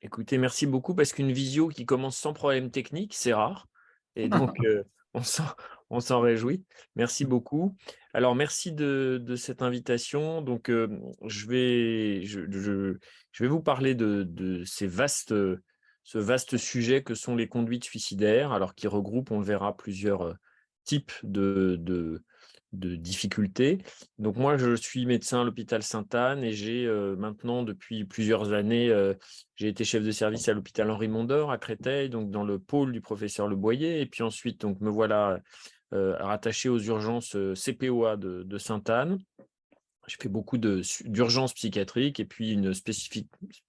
Écoutez, merci beaucoup parce qu'une visio qui commence sans problème technique, c'est rare et donc on s'en on s'en réjouit. Merci beaucoup. Alors merci de cette invitation. Donc je vais vous parler de ce vaste sujet que sont les conduites suicidaires, alors qui regroupent, on le verra, plusieurs, types de difficultés. Donc moi, je suis médecin à l'hôpital Sainte-Anne et j'ai, maintenant depuis plusieurs années, j'ai été chef de service à l'hôpital Henri Mondor à Créteil, donc dans le pôle du professeur Le Boyer. Et puis ensuite, donc me voilà, rattaché aux urgences, CPOA de Sainte-Anne. J'ai fait beaucoup d'urgences psychiatriques et puis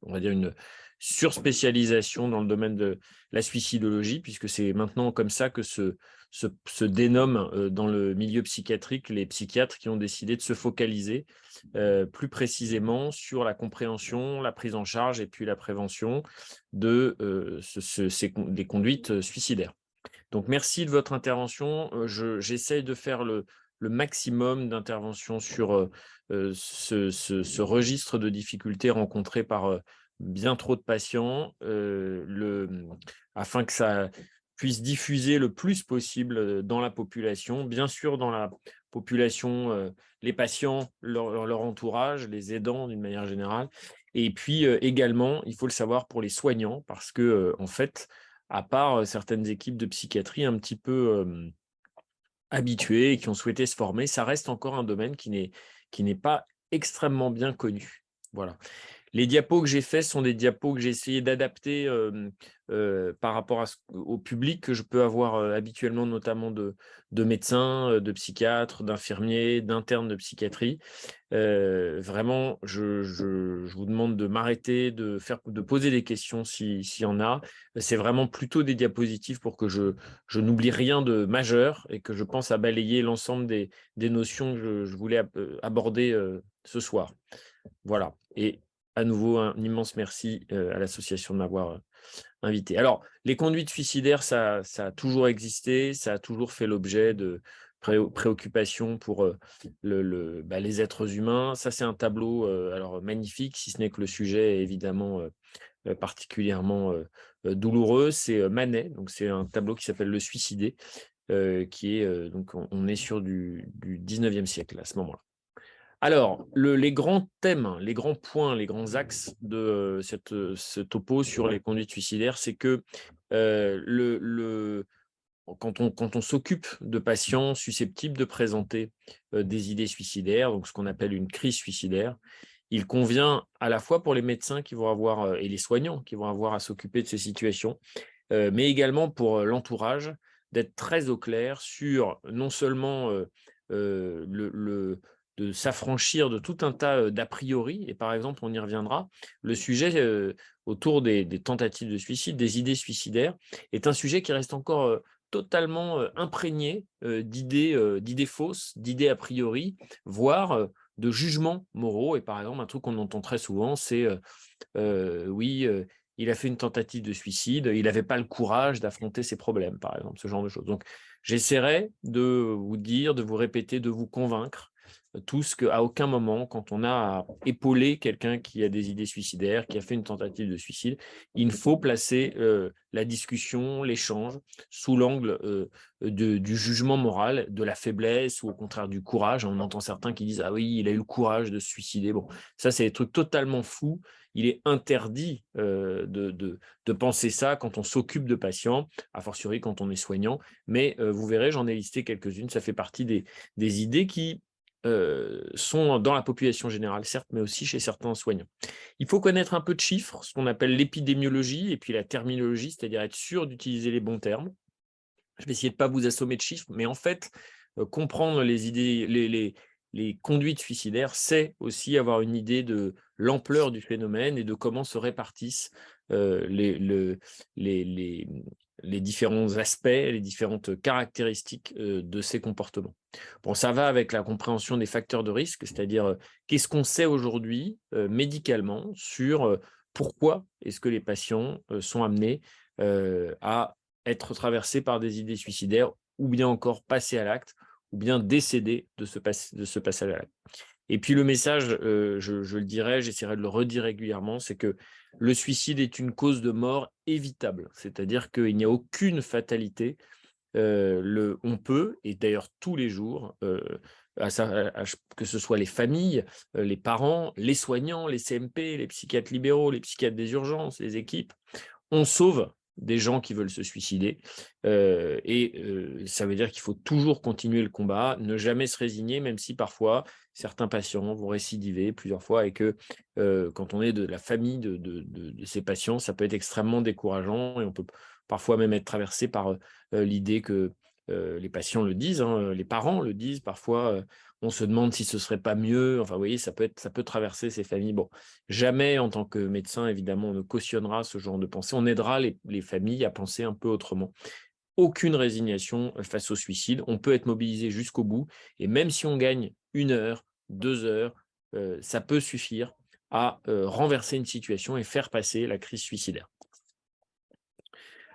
on va dire une surspécialisation dans le domaine de la suicidologie, puisque c'est maintenant comme ça que se dénomment, dans le milieu psychiatrique, les psychiatres qui ont décidé de se focaliser, plus précisément sur la compréhension, la prise en charge et puis la prévention de, des conduites, suicidaires. Donc merci de votre intervention. J'essaye de faire le maximum d'interventions sur, ce registre de difficultés rencontrées par, bien trop de patients, afin que ça puisse diffuser le plus possible, dans la population. Bien sûr, dans la population, les patients, leur entourage, les aidants d'une manière générale. Et puis, également, il faut le savoir pour les soignants parce que, en fait, à part, certaines équipes de psychiatrie un petit peu, habituées et qui ont souhaité se former, ça reste encore un domaine qui n'est pas extrêmement bien connu. Voilà. Les diapos que j'ai faits sont des diapos que j'ai essayé d'adapter, par rapport au public que je peux avoir, habituellement, notamment de médecins, de psychiatres, d'infirmiers, d'internes de psychiatrie. Vraiment, je vous demande de m'arrêter, de poser des questions s'il y en a. C'est vraiment plutôt des diapositives pour que je n'oublie rien de majeur et que je pense à balayer l'ensemble des notions que je voulais aborder, ce soir. Voilà. Et à nouveau, un immense merci, à l'association de m'avoir, invité. Alors, les conduites suicidaires, ça a toujours existé, ça a toujours fait l'objet de préoccupations pour, les êtres humains. Ça, c'est un tableau, alors magnifique, si ce n'est que le sujet est évidemment, particulièrement, douloureux. C'est, Manet, donc c'est un tableau qui s'appelle «Le Suicidé», qui est, donc on est sur du 19e siècle à ce moment-là. Alors, les grands thèmes, les grands points, les grands axes de, ce topo sur les conduites suicidaires, c'est que, quand on s'occupe de patients susceptibles de présenter, des idées suicidaires, donc ce qu'on appelle une crise suicidaire, il convient à la fois pour les médecins qui vont avoir, et les soignants qui vont avoir à s'occuper de ces situations, mais également pour, l'entourage, d'être très au clair sur non seulement, le de s'affranchir de tout un tas, d'a priori. Et par exemple, on y reviendra, le sujet, autour des tentatives de suicide, des idées suicidaires, est un sujet qui reste encore, totalement, imprégné, d'idées fausses, d'idées a priori, voire, de jugements moraux. Et par exemple, un truc qu'on entend très souvent, c'est, oui, il a fait une tentative de suicide, il n'avait pas le courage d'affronter ses problèmes, par exemple, ce genre de choses. Donc, j'essaierai de vous dire, de vous répéter, de vous convaincre, tous qu'à aucun moment, quand on a à épauler quelqu'un qui a des idées suicidaires, qui a fait une tentative de suicide, il faut placer, la discussion, l'échange sous l'angle, du jugement moral, de la faiblesse ou au contraire du courage. On entend certains qui disent: «Ah oui, il a eu le courage de se suicider». Bon, ça, c'est des trucs totalement fous. Il est interdit, de penser ça quand on s'occupe de patients, a fortiori quand on est soignant. Mais, vous verrez, j'en ai listé quelques-unes. Ça fait partie des idées qui, sont dans la population générale, certes, mais aussi chez certains soignants. Il faut connaître un peu de chiffres, ce qu'on appelle l'épidémiologie et puis la terminologie, c'est-à-dire être sûr d'utiliser les bons termes. Je vais essayer de pas vous assommer de chiffres, mais en fait, comprendre les idées, les conduites suicidaires, c'est aussi avoir une idée de l'ampleur du phénomène et de comment se répartissent, les les différents aspects, les différentes caractéristiques, de ces comportements. Bon, ça va avec la compréhension des facteurs de risque, c'est-à-dire, qu'est-ce qu'on sait aujourd'hui, médicalement sur, pourquoi est-ce que les patients, sont amenés, à être traversés par des idées suicidaires ou bien encore passer à l'acte ou bien décéder de ce passage à l'acte. Et puis le message, je le dirai, j'essaierai de le redire régulièrement, c'est que le suicide est une cause de mort évitable, c'est-à-dire qu'il n'y a aucune fatalité. On peut, et d'ailleurs tous les jours, que ce soit les familles, les parents, les soignants, les CMP, les psychiatres libéraux, les psychiatres des urgences, les équipes, on sauve des gens qui veulent se suicider. Ça veut dire qu'il faut toujours continuer le combat, ne jamais se résigner, même si parfois certains patients vont récidiver plusieurs fois et que quand on est de la famille de ces patients, ça peut être extrêmement décourageant et on peut parfois même être traversé par l'idée que les patients le disent, hein, les parents le disent parfois. On se demande si ce serait pas mieux. Enfin, vous voyez, ça peut traverser ces familles. Bon, jamais, en tant que médecin, évidemment, on ne cautionnera ce genre de pensée. On aidera les familles à penser un peu autrement. Aucune résignation face au suicide. On peut être mobilisé jusqu'au bout. Et même si on gagne 1 heure, 2 heures, ça peut suffire à renverser une situation et faire passer la crise suicidaire.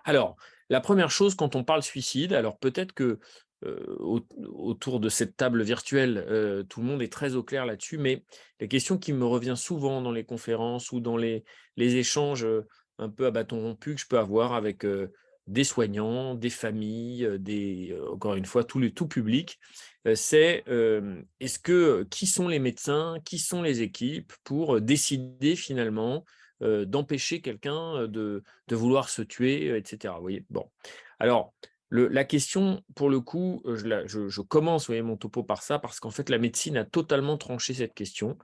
Alors, la première chose quand on parle suicide, alors peut-être que autour de cette table virtuelle, tout le monde est très au clair là-dessus, mais la question qui me revient souvent dans les conférences ou dans les échanges un peu à bâton rompu que je peux avoir avec des soignants, des familles, encore une fois, tout public, c'est qui sont les médecins, qui sont les équipes pour décider finalement d'empêcher quelqu'un de vouloir se tuer, etc. Vous voyez? Bon. Alors, la question, pour le coup, je commence, vous voyez, mon topo par ça, parce qu'en fait, la médecine a totalement tranché cette question.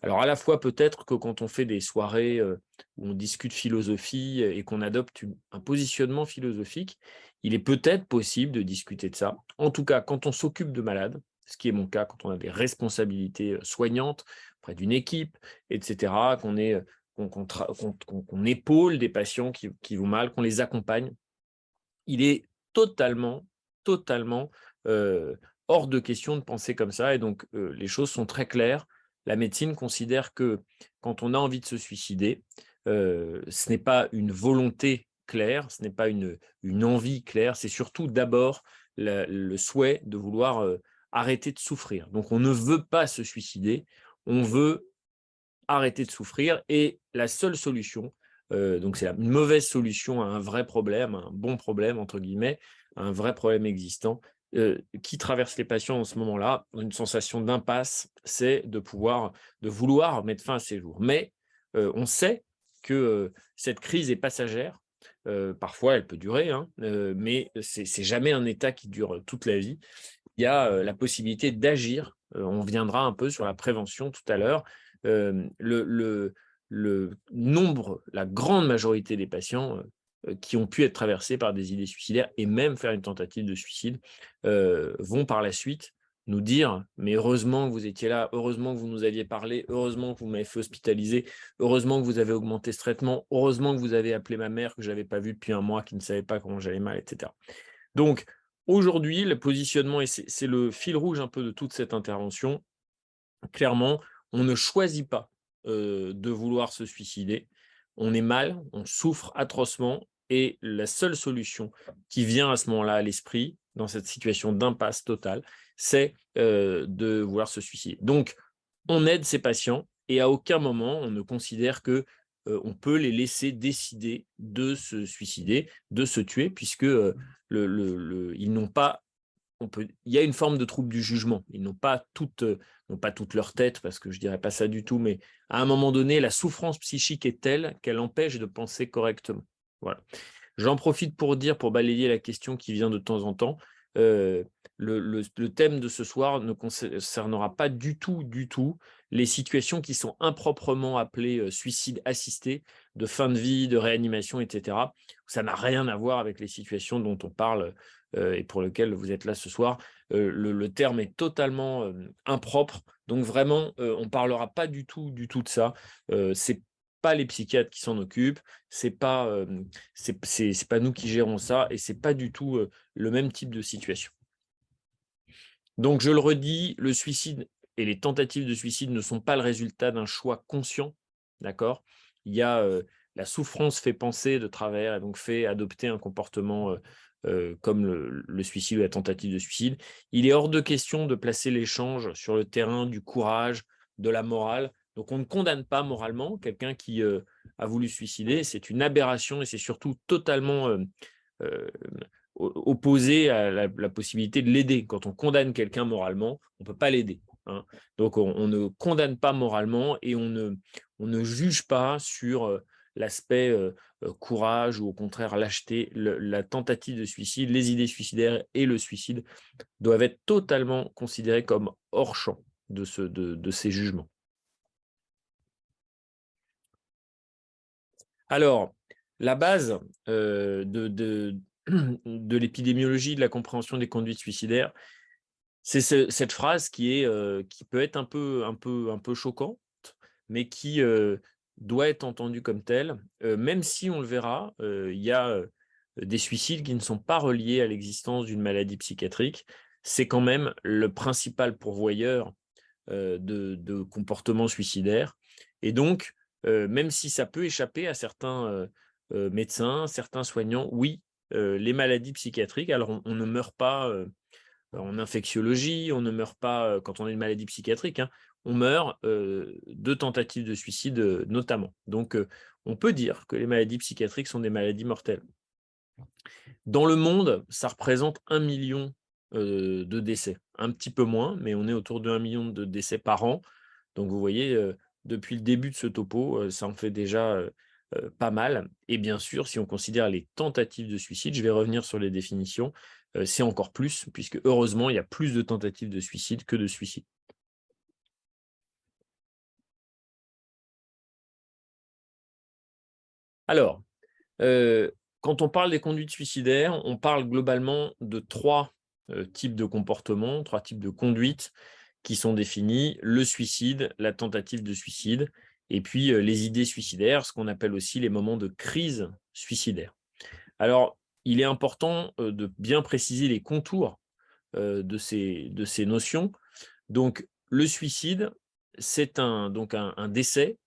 Alors, à la fois, peut-être que quand on fait des soirées où on discute philosophie et qu'on adopte un positionnement philosophique, il est peut-être possible de discuter de ça. En tout cas, quand on s'occupe de malades, ce qui est mon cas, quand on a des responsabilités soignantes auprès d'une équipe, etc., qu'on épaule des patients qui vont mal, qu'on les accompagne, il est totalement, totalement hors de question de penser comme ça. Et donc, les choses sont très claires. La médecine considère que quand on a envie de se suicider, ce n'est pas une volonté claire, ce n'est pas une envie claire, c'est surtout d'abord le souhait de vouloir arrêter de souffrir. Donc, on ne veut pas se suicider, on veut arrêter de souffrir. Et la seule solution, donc c'est une mauvaise solution à un vrai problème, un bon problème, entre guillemets, un vrai problème existant, qui traverse les patients en ce moment-là, une sensation d'impasse, c'est de vouloir mettre fin à ces jours. Mais on sait que cette crise est passagère. Parfois, elle peut durer, hein, mais c'est jamais un état qui dure toute la vie. Il y a la possibilité d'agir. On viendra un peu sur la prévention tout à l'heure. Le nombre, la grande majorité des patients qui ont pu être traversés par des idées suicidaires et même faire une tentative de suicide vont par la suite nous dire: mais heureusement que vous étiez là, heureusement que vous nous aviez parlé, heureusement que vous m'avez fait hospitaliser, heureusement que vous avez augmenté ce traitement, heureusement que vous avez appelé ma mère que je n'avais pas vue depuis un mois, qui ne savait pas comment j'allais mal, etc. Donc, aujourd'hui, le positionnement, et c'est le fil rouge un peu de toute cette intervention, clairement, on ne choisit pas de vouloir se suicider. On est mal, on souffre atrocement, et la seule solution qui vient à ce moment-là à l'esprit, dans cette situation d'impasse totale, c'est de vouloir se suicider. Donc, on aide ces patients et à aucun moment on ne considère que on peut les laisser décider de se suicider, de se tuer, puisque ils n'ont pas, il y a une forme de trouble du jugement. Ils n'ont pas toute leur tête, parce que je dirais pas ça du tout, mais à un moment donné, la souffrance psychique est telle qu'elle empêche de penser correctement. Voilà. J'en profite pour dire, pour balayer la question qui vient de temps en temps, euh, le thème de ce soir ne concernera pas du tout les situations qui sont improprement appelées suicide assisté, de fin de vie, de réanimation, etc. Ça n'a rien à voir avec les situations dont on parle et pour lesquelles vous êtes là ce soir. Le terme est totalement impropre, donc vraiment, on ne parlera pas du tout de ça. C'est pas les psychiatres qui s'en occupent, c'est pas, c'est pas nous qui gérons ça, et c'est pas du tout le même type de situation. Donc je le redis, le suicide et les tentatives de suicide ne sont pas le résultat d'un choix conscient, d'accord? Il y a, la souffrance fait penser de travers, et donc fait adopter un comportement, comme le suicide ou la tentative de suicide. Il est hors de question de placer l'échange sur le terrain du courage, de la morale. Donc, on ne condamne pas moralement quelqu'un qui a voulu se suicider. C'est une aberration et c'est surtout totalement euh, opposé à la possibilité de l'aider. Quand on condamne quelqu'un moralement, on ne peut pas l'aider, hein. Donc, on ne condamne pas moralement et on ne juge pas sur l'aspect courage ou au contraire lâcheté. La tentative de suicide, les idées suicidaires et le suicide doivent être totalement considérés comme hors champ de ces jugements. Alors, la base de l'épidémiologie, de la compréhension des conduites suicidaires, c'est cette phrase qui peut être un peu choquante, mais qui doit être entendue comme telle. Même si on le verra, il y a des suicides qui ne sont pas reliés à l'existence d'une maladie psychiatrique. C'est quand même le principal pourvoyeur de comportements suicidaires. Et donc, même si ça peut échapper à certains médecins, certains soignants, oui, les maladies psychiatriques, alors on ne meurt pas en infectiologie, on ne meurt pas quand on a une maladie psychiatrique, hein, on meurt de tentatives de suicide notamment. Donc, on peut dire que les maladies psychiatriques sont des maladies mortelles. Dans le monde, ça représente 1 million de décès. Un petit peu moins, mais on est autour de 1 million de décès par an. Donc vous voyez, depuis le début de ce topo, ça en fait déjà pas mal. Et bien sûr, si on considère les tentatives de suicide, je vais revenir sur les définitions, c'est encore plus, puisque heureusement, il y a plus de tentatives de suicide que de suicides. Alors, quand on parle des conduites suicidaires, on parle globalement de 3 types de comportements, 3 types de conduites qui sont définis: le suicide, la tentative de suicide et puis, les idées suicidaires, ce qu'on appelle aussi les moments de crise suicidaire. Alors, il est important, de bien préciser les contours, de ces notions. Donc, le suicide, c'est un décès,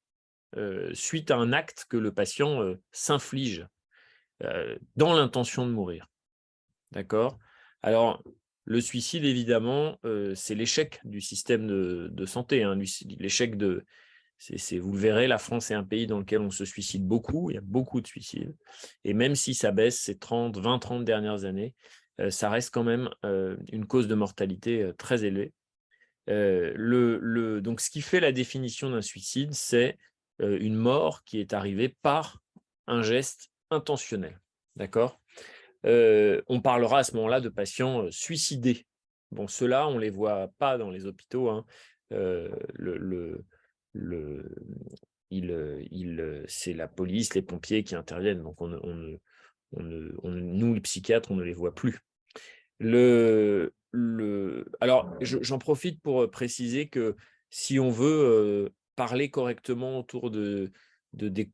suite à un acte que le patient, s'inflige dans l'intention de mourir, d'accord? Alors, le suicide évidemment, c'est l'échec du système de santé, hein, l'échec de vous le verrez, la France est un pays dans lequel on se suicide beaucoup, il y a beaucoup de suicides et même si ça baisse ces 20-30 dernières années, ça reste quand même, une cause de mortalité, très élevée. Donc ce qui fait la définition d'un suicide, c'est, une mort qui est arrivée par un geste intentionnel, d'accord? On parlera à ce moment-là de patients, suicidés. Bon, ceux-là, on ne les voit pas dans les hôpitaux, hein. Le c'est la police, les pompiers qui interviennent, donc nous, les psychiatres, on ne les voit plus. Alors, j'en profite pour préciser que si on veut parler correctement autour des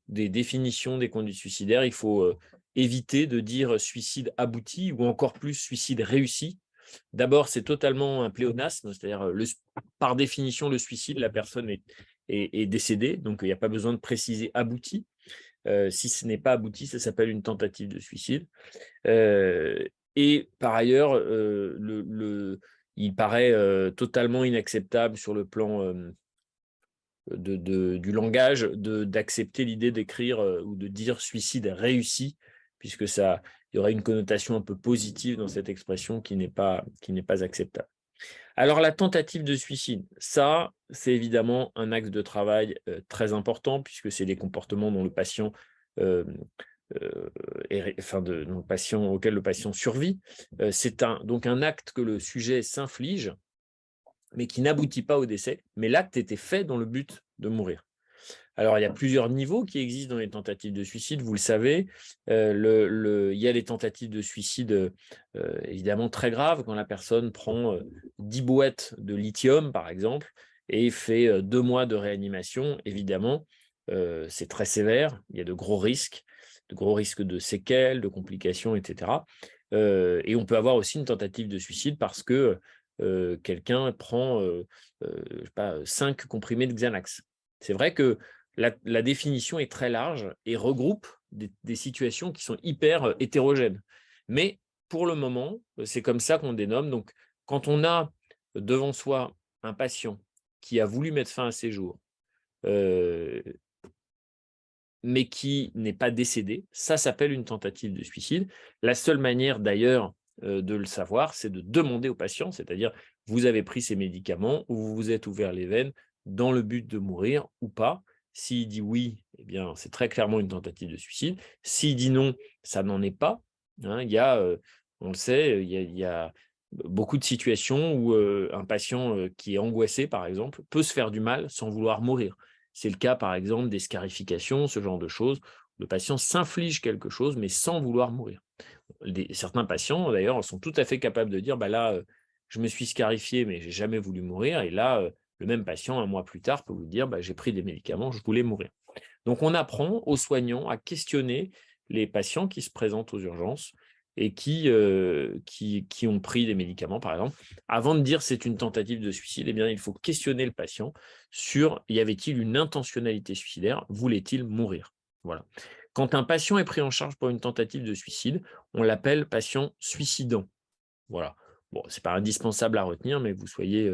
définitions des conduites suicidaires, il faut éviter de dire suicide abouti ou encore plus suicide réussi. D'abord, c'est totalement un pléonasme, c'est-à-dire par définition, le suicide, la personne est décédée, donc il n'y a pas besoin de préciser abouti. Si ce n'est pas abouti, ça s'appelle une tentative de suicide. Et par ailleurs, il paraît totalement inacceptable sur le plan du langage d'accepter l'idée d'écrire ou de dire suicide réussi, puisque il y aurait une connotation un peu positive dans cette expression qui n'est pas acceptable. Alors la tentative de suicide, ça, c'est évidemment un axe de travail très important, puisque c'est des comportements dont le patient euh, dont auquel le patient survit. C'est donc un acte que le sujet s'inflige, mais qui n'aboutit pas au décès, mais l'acte était fait dans le but de mourir. Alors, il y a plusieurs niveaux qui existent dans les tentatives de suicide, vous le savez. Il y a les tentatives de suicide évidemment très graves, quand la personne prend 10 boîtes de lithium, par exemple, et fait 2 mois de réanimation. Évidemment, c'est très sévère, il y a de gros risques de séquelles, de complications, etc. Et on peut avoir aussi une tentative de suicide parce que quelqu'un prend je sais pas, 5 comprimés de Xanax. C'est vrai que la définition est très large et regroupe des situations qui sont hyper hétérogènes. Mais pour le moment, c'est comme ça qu'on dénomme. Donc, quand on a devant soi un patient qui a voulu mettre fin à ses jours, mais qui n'est pas décédé, ça s'appelle une tentative de suicide. La seule manière d'ailleurs de le savoir, c'est de demander au patient, c'est-à-dire vous avez pris ces médicaments ou vous vous êtes ouvert les veines dans le but de mourir ou pas. S'il dit oui, eh bien c'est très clairement une tentative de suicide. S'il dit non, ça n'en est pas. Hein. Il y a, on le sait, il y a beaucoup de situations où un patient qui est angoissé, par exemple, peut se faire du mal sans vouloir mourir. C'est le cas, par exemple, des scarifications, ce genre de choses. Le patient s'inflige quelque chose, mais sans vouloir mourir. Certains patients, d'ailleurs, sont tout à fait capables de dire, bah là, je me suis scarifié, mais j'ai jamais voulu mourir. Et là, le même patient, un mois plus tard, peut vous dire, bah, j'ai pris des médicaments, je voulais mourir. Donc, on apprend aux soignants à questionner les patients qui se présentent aux urgences et qui ont pris des médicaments, par exemple. Avant de dire c'est une tentative de suicide, eh bien, il faut questionner le patient sur y avait-il une intentionnalité suicidaire, voulait-il mourir? Voilà. Quand un patient est pris en charge pour une tentative de suicide, on l'appelle patient suicidant. Voilà. Bon, c'est pas indispensable à retenir, mais vous soyez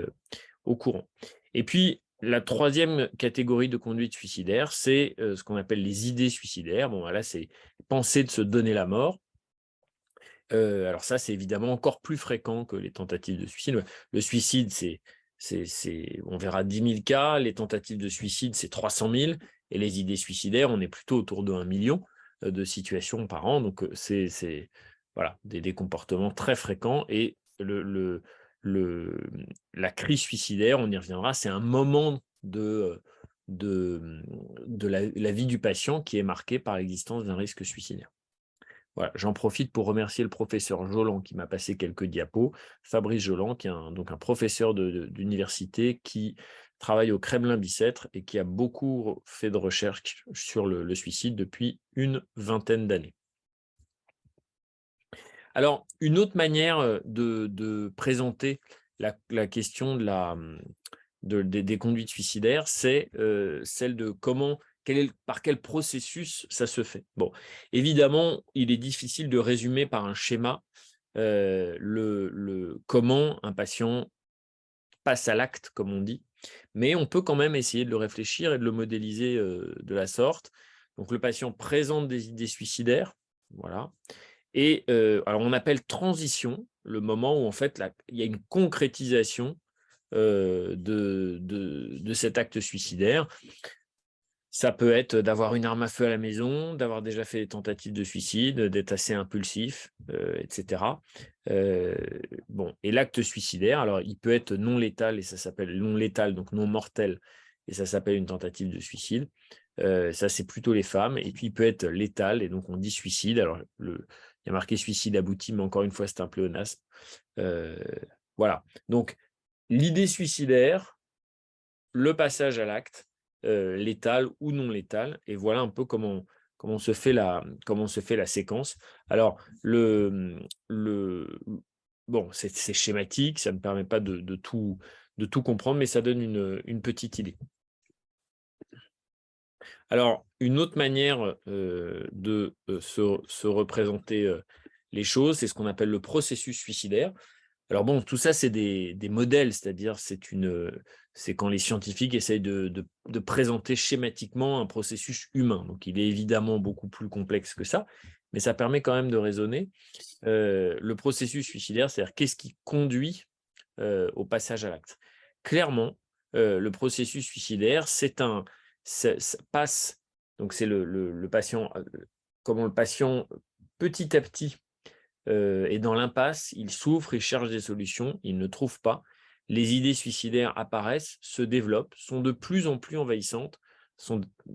au courant. Et puis, la troisième catégorie de conduite suicidaire, c'est ce qu'on appelle les idées suicidaires. Bon, là, c'est penser de se donner la mort. Alors ça, c'est évidemment encore plus fréquent que les tentatives de suicide. Le suicide, on verra 10 000 cas. Les tentatives de suicide, c'est 300 000. Et les idées suicidaires, on est plutôt autour de 1 million de situations par an. Donc, c'est voilà, des comportements très fréquents. Et le, la crise suicidaire, on y reviendra, c'est un moment de la vie du patient qui est marqué par l'existence d'un risque suicidaire. Voilà, j'en profite pour remercier le professeur Jolan qui m'a passé quelques diapos. Fabrice Jolan, qui est donc un professeur d'université qui travaille au Kremlin-Bicêtre et qui a beaucoup fait de recherches sur le suicide depuis une vingtaine d'années. Alors, une autre manière de présenter la question des conduites suicidaires, c'est celle de par quel processus ça se fait. Bon, évidemment, il est difficile de résumer par un schéma comment un patient passe à l'acte, comme on dit, mais on peut quand même essayer de le réfléchir et de le modéliser de la sorte. Donc, le patient présente des idées suicidaires, voilà. Et alors on appelle transition le moment où en fait il y a une concrétisation de cet acte suicidaire. Ça peut être d'avoir une arme à feu à la maison, d'avoir déjà fait des tentatives de suicide, d'être assez impulsif, etc. Bon, et l'acte suicidaire, alors il peut être non létal et ça s'appelle non létal, donc non mortel, et ça s'appelle une tentative de suicide. Ça, c'est plutôt les femmes. Et puis, il peut être létal, et donc on dit suicide. Alors, il y a marqué suicide abouti, mais encore une fois, c'est un pléonasme. Voilà. Donc, l'idée suicidaire, le passage à l'acte, létal ou non létal, et voilà un peu comment se fait la séquence. Alors, bon, c'est schématique, ça ne permet pas de tout comprendre, mais ça donne une petite idée. Alors, une autre manière de se représenter les choses, c'est ce qu'on appelle le processus suicidaire. Alors bon, tout ça, c'est des modèles, c'est-à-dire c'est quand les scientifiques essayent de présenter schématiquement un processus humain. Donc, il est évidemment beaucoup plus complexe que ça, mais ça permet quand même de raisonner. Le processus suicidaire, c'est-à-dire qu'est-ce qui conduit au passage à l'acte. Clairement, le processus suicidaire, ça passe, donc c'est le patient, comment le patient, petit à petit, est dans l'impasse, il souffre, il cherche des solutions, il ne trouve pas. Les idées suicidaires apparaissent, se développent, sont de plus en plus envahissantes,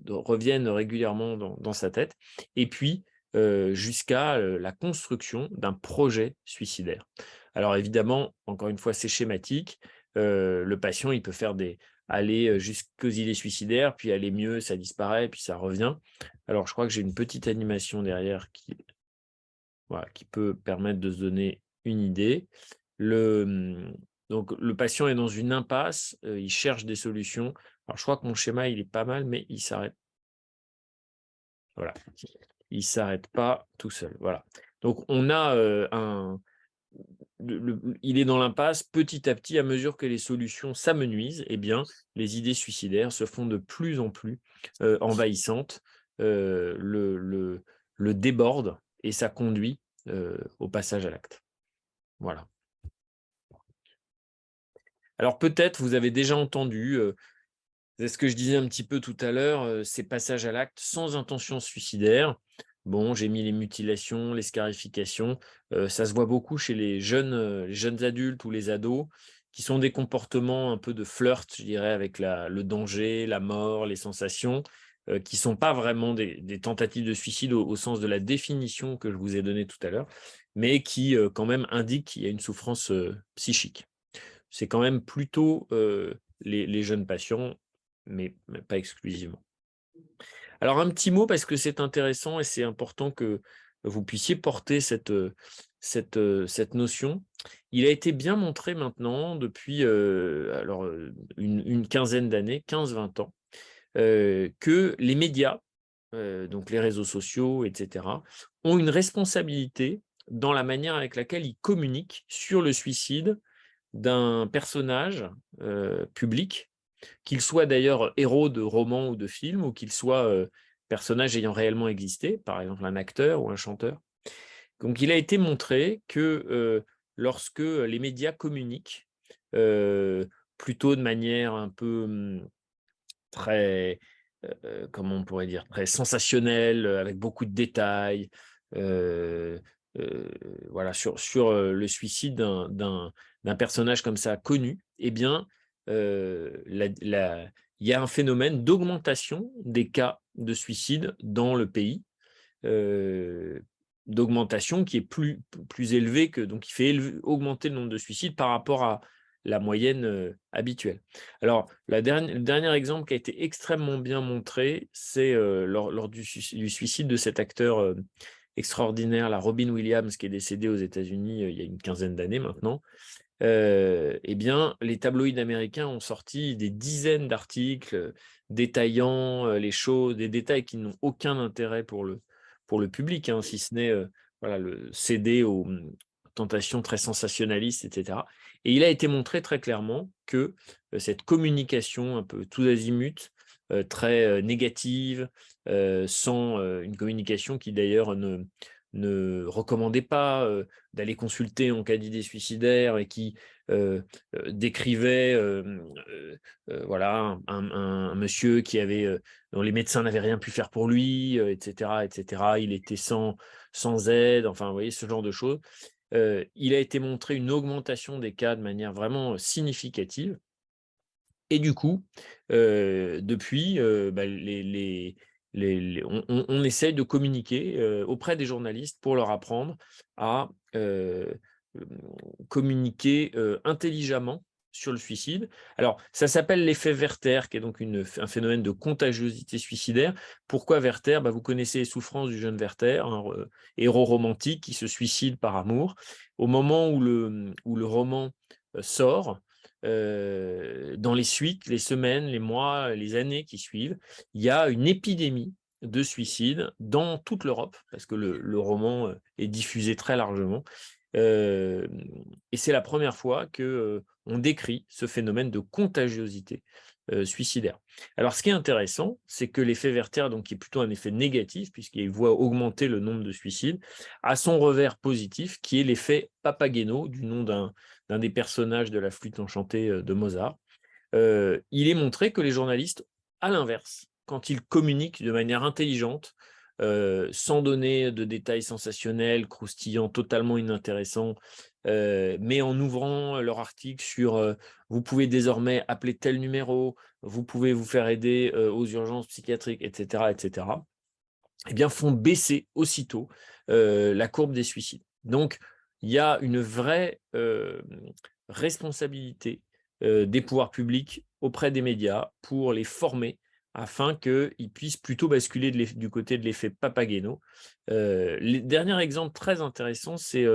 reviennent régulièrement dans sa tête, et puis jusqu'à la construction d'un projet suicidaire. Alors évidemment, encore une fois, c'est schématique. Le patient, il peut aller jusqu'aux idées suicidaires, puis aller mieux, ça disparaît, puis ça revient. Alors je crois que j'ai une petite animation derrière voilà, qui peut permettre de se donner une idée. Donc le patient est dans une impasse, il cherche des solutions. Alors je crois que mon schéma, il est pas mal, mais il s'arrête. Voilà, il s'arrête pas tout seul. Voilà. Donc on a il est dans l'impasse petit à petit, à mesure que les solutions s'amenuisent, eh bien, les idées suicidaires se font de plus en plus envahissantes, le déborde et ça conduit au passage à l'acte. Voilà. Alors peut-être vous avez déjà entendu, c'est ce que je disais un petit peu tout à l'heure, ces passages à l'acte sans intention suicidaire. Bon, j'ai mis les mutilations, les scarifications, ça se voit beaucoup chez les jeunes adultes ou les ados, qui sont des comportements un peu de flirt, je dirais, avec le danger, la mort, les sensations, qui sont pas vraiment des tentatives de suicide au sens de la définition que je vous ai donnée tout à l'heure, mais qui, quand même indiquent qu'il y a une souffrance, psychique. C'est quand même plutôt, les jeunes patients, mais pas exclusivement. Alors un petit mot parce que c'est intéressant et c'est important que vous puissiez porter cette notion. Il a été bien montré maintenant depuis, une quinzaine d'années, 15-20 ans, que les médias, donc les réseaux sociaux et cetera, ont une responsabilité dans la manière avec laquelle ils communiquent sur le suicide d'un personnage, public, qu'il soit d'ailleurs héros de roman ou de film ou qu'il soit, personnage ayant réellement existé, par exemple un acteur ou un chanteur. Donc il a été montré que, lorsque les médias communiquent, plutôt de manière un peu, très, comment on pourrait dire? Très sensationnelle, avec beaucoup de détails, heu heu, voilà, le suicide d'un personnage comme ça connu, eh bien, la il y a un phénomène d'augmentation des cas de suicide dans le pays, heu, d'augmentation qui est plus élevé que donc qui fait augmenter le nombre de suicides par rapport à la moyenne, habituelle. Alors le dernier exemple qui a été extrêmement bien montré, c'est, lors du suicide de cet acteur, extraordinaire, la Robin Williams, qui est décédé aux États-Unis, il y a une quinzaine d'années maintenant. Eh bien, les tabloïds américains ont sorti des dizaines d'articles, détaillant, les choses, des détails qui n'ont aucun intérêt pour le public, hein, si ce n'est, voilà, céder aux, tentations très sensationnalistes et cetera. Et il a été montré très clairement que, cette communication un peu tous azimuts, très, négative, sans, une communication qui d'ailleurs ne recommandait pas, d'aller consulter en cas d'idée suicidaire et qui, décrivait, voilà, un monsieur dont les médecins n'avaient rien pu faire pour lui, et cetera, et cetera. Il était sans aide, enfin, vous voyez, ce genre de choses. Il a été montré une augmentation des cas de manière vraiment, significative et du coup, depuis, bah, on essaye de communiquer, auprès des journalistes pour leur apprendre à, hem, communiquer, intelligemment sur le suicide. Alors, ça s'appelle l'effet Werther, qui est donc un phénomène de contagiosité suicidaire. Pourquoi Werther? Bah, vous connaissez les souffrances du jeune Werther, un héros romantique qui se suicide par amour. Au moment où le roman, sort, dans les suites, les semaines, les mois, les années qui suivent, il y a une épidémie de suicides dans toute l'Europe, parce que le roman, est diffusé très largement. Hem Et c'est la première fois que, on décrit ce phénomène de contagiosité, suicidaire. Alors ce qui est intéressant, c'est que l'effet Werther, donc qui est plutôt un effet négatif puisqu'il voit augmenter le nombre de suicides, a son revers positif qui est l'effet Papageno, du nom d'un des personnages de la flûte enchantée, de Mozart. Il est montré que les journalistes, à l'inverse, quand ils communiquent de manière intelligente, sans donner de détails sensationnels, croustillants, totalement inintéressants, mais en ouvrant leur article sur, «Vous pouvez désormais appeler tel numéro, vous pouvez vous faire aider, aux urgences psychiatriques» et cetera, eh bien, font baisser aussitôt, la courbe des suicides. Donc il y a une vraie, responsabilité, des pouvoirs publics auprès des médias pour les former afin qu'ils puissent plutôt basculer du côté de l'effet Papageno. Les dernier exemple très intéressant, c'est,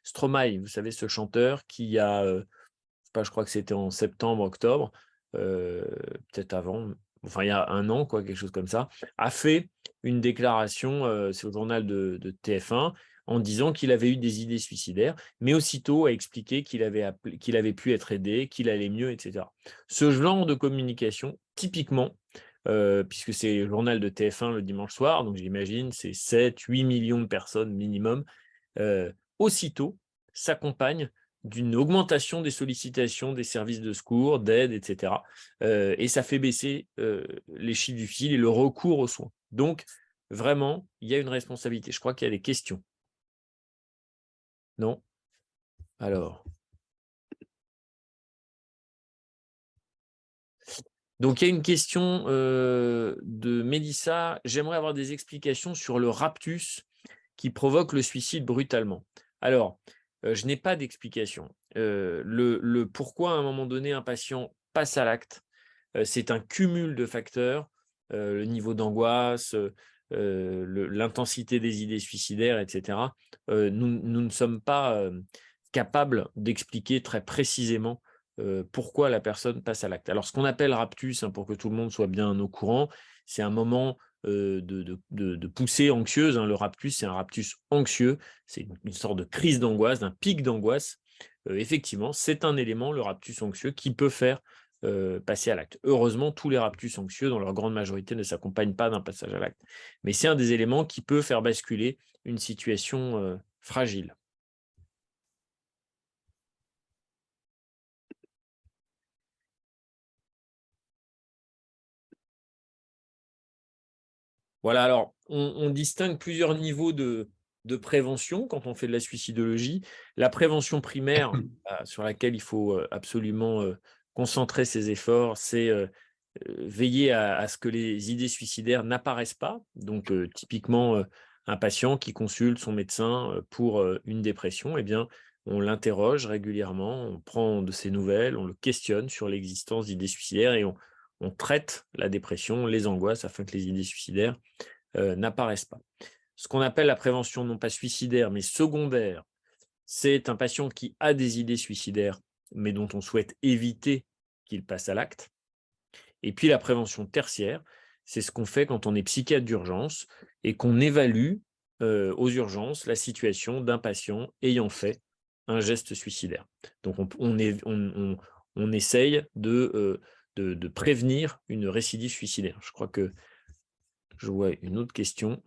Stromae, vous savez ce chanteur qui a, je sais pas, je crois que c'était en septembre, octobre, heu, peut-être avant, enfin il y a un an quoi, quelque chose comme ça, a fait une déclaration, c'est au journal de TF1, en disant qu'il avait eu des idées suicidaires, mais aussitôt a expliqué qu'il avait pu être aidé, qu'il allait mieux, etc. Ce genre de communication, typiquement, puisque c'est le journal de TF1 le dimanche soir, donc j'imagine c'est 7-8 millions de personnes minimum, aussitôt s'accompagne d'une augmentation des sollicitations des services de secours, d'aide, etc. Et ça fait baisser les chiffres du fil et le recours aux soins. Donc, vraiment, il y a une responsabilité. Je crois qu'il y a des questions. Non? Alors. Donc, il y a une question de Mélissa. J'aimerais avoir des explications sur le raptus qui provoque le suicide brutalement. Alors, je n'ai pas d'explication. Le pourquoi, à un moment donné, un patient passe à l'acte, c'est un cumul de facteurs, le niveau d'angoisse, l'intensité des idées suicidaires, etc. Nous ne sommes pas capables d'expliquer très précisément pourquoi la personne passe à l'acte. Alors, ce qu'on appelle raptus, hein, pour que tout le monde soit bien au courant, c'est un moment de poussée anxieuse. Hein. Le raptus, c'est un raptus anxieux, c'est une sorte de crise d'angoisse, d'un pic d'angoisse. Effectivement, c'est un élément, le raptus anxieux, qui peut faire passer à l'acte. Heureusement, tous les raptus anxieux, dans leur grande majorité, ne s'accompagnent pas d'un passage à l'acte. Mais c'est un des éléments qui peut faire basculer une situation fragile. Voilà, alors on distingue plusieurs niveaux de prévention quand on fait de la suicidologie. La prévention primaire, sur laquelle il faut absolument concentrer ses efforts, c'est veiller à ce que les idées suicidaires n'apparaissent pas. Donc, typiquement, un patient qui consulte son médecin pour une dépression, eh bien, on l'interroge régulièrement, on prend de ses nouvelles, on le questionne sur l'existence d'idées suicidaires et on traite la dépression, les angoisses, afin que les idées suicidaires n'apparaissent pas. Ce qu'on appelle la prévention non pas suicidaire, mais secondaire, c'est un patient qui a des idées suicidaires, mais dont on souhaite éviter qu'il passe à l'acte. Et puis la prévention tertiaire, c'est ce qu'on fait quand on est psychiatre d'urgence et qu'on évalue aux urgences la situation d'un patient ayant fait un geste suicidaire. Donc on essaye de prévenir une récidive suicidaire. Je crois que je vois une autre question.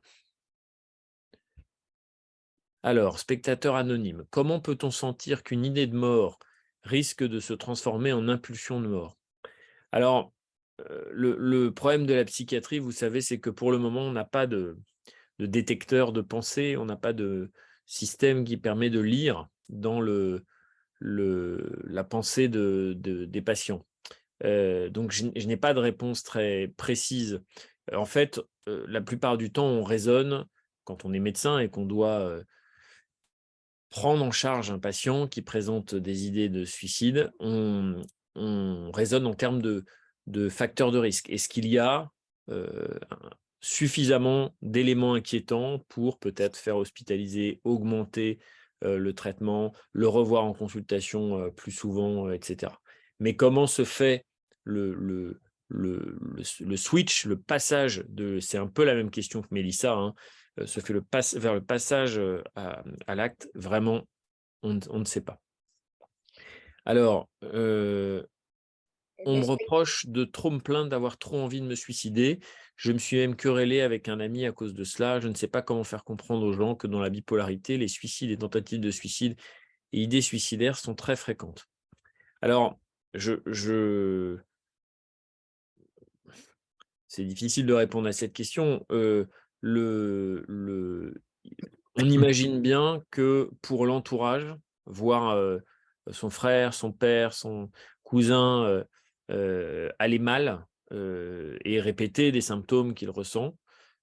Alors, spectateur anonyme, comment peut-on sentir qu'une idée de mort risque de se transformer en impulsion de mort? Alors, le problème de la psychiatrie, vous savez, c'est que pour le moment, on n'a pas de détecteur de pensée, on n'a pas de système qui permet de lire dans la pensée des patients. Donc je n'ai pas de réponse très précise. En fait, la plupart du temps, on raisonne quand on est médecin et qu'on doit, prendre en charge un patient qui présente des idées de suicide, on raisonne en termes de facteurs de risque. Est-ce qu'il y a suffisamment d'éléments inquiétants pour peut-être faire hospitaliser, augmenter le traitement, le revoir en consultation plus souvent, etc. Mais comment se fait le, le, le switch, le passage c'est un peu la même question que Mélissa, hein, se fait vers le passage à l'acte, vraiment, on ne sait pas. Alors, on me reproche de trop me plaindre, d'avoir trop envie de me suicider. Je me suis même querellé avec un ami à cause de cela. Je ne sais pas comment faire comprendre aux gens que dans la bipolarité, les suicides et tentatives de suicide et idées suicidaires sont très fréquentes. Alors, c'est difficile de répondre à cette question. On imagine bien que pour l'entourage, voir son frère, son père, son cousin aller mal et répéter des symptômes qu'il ressent,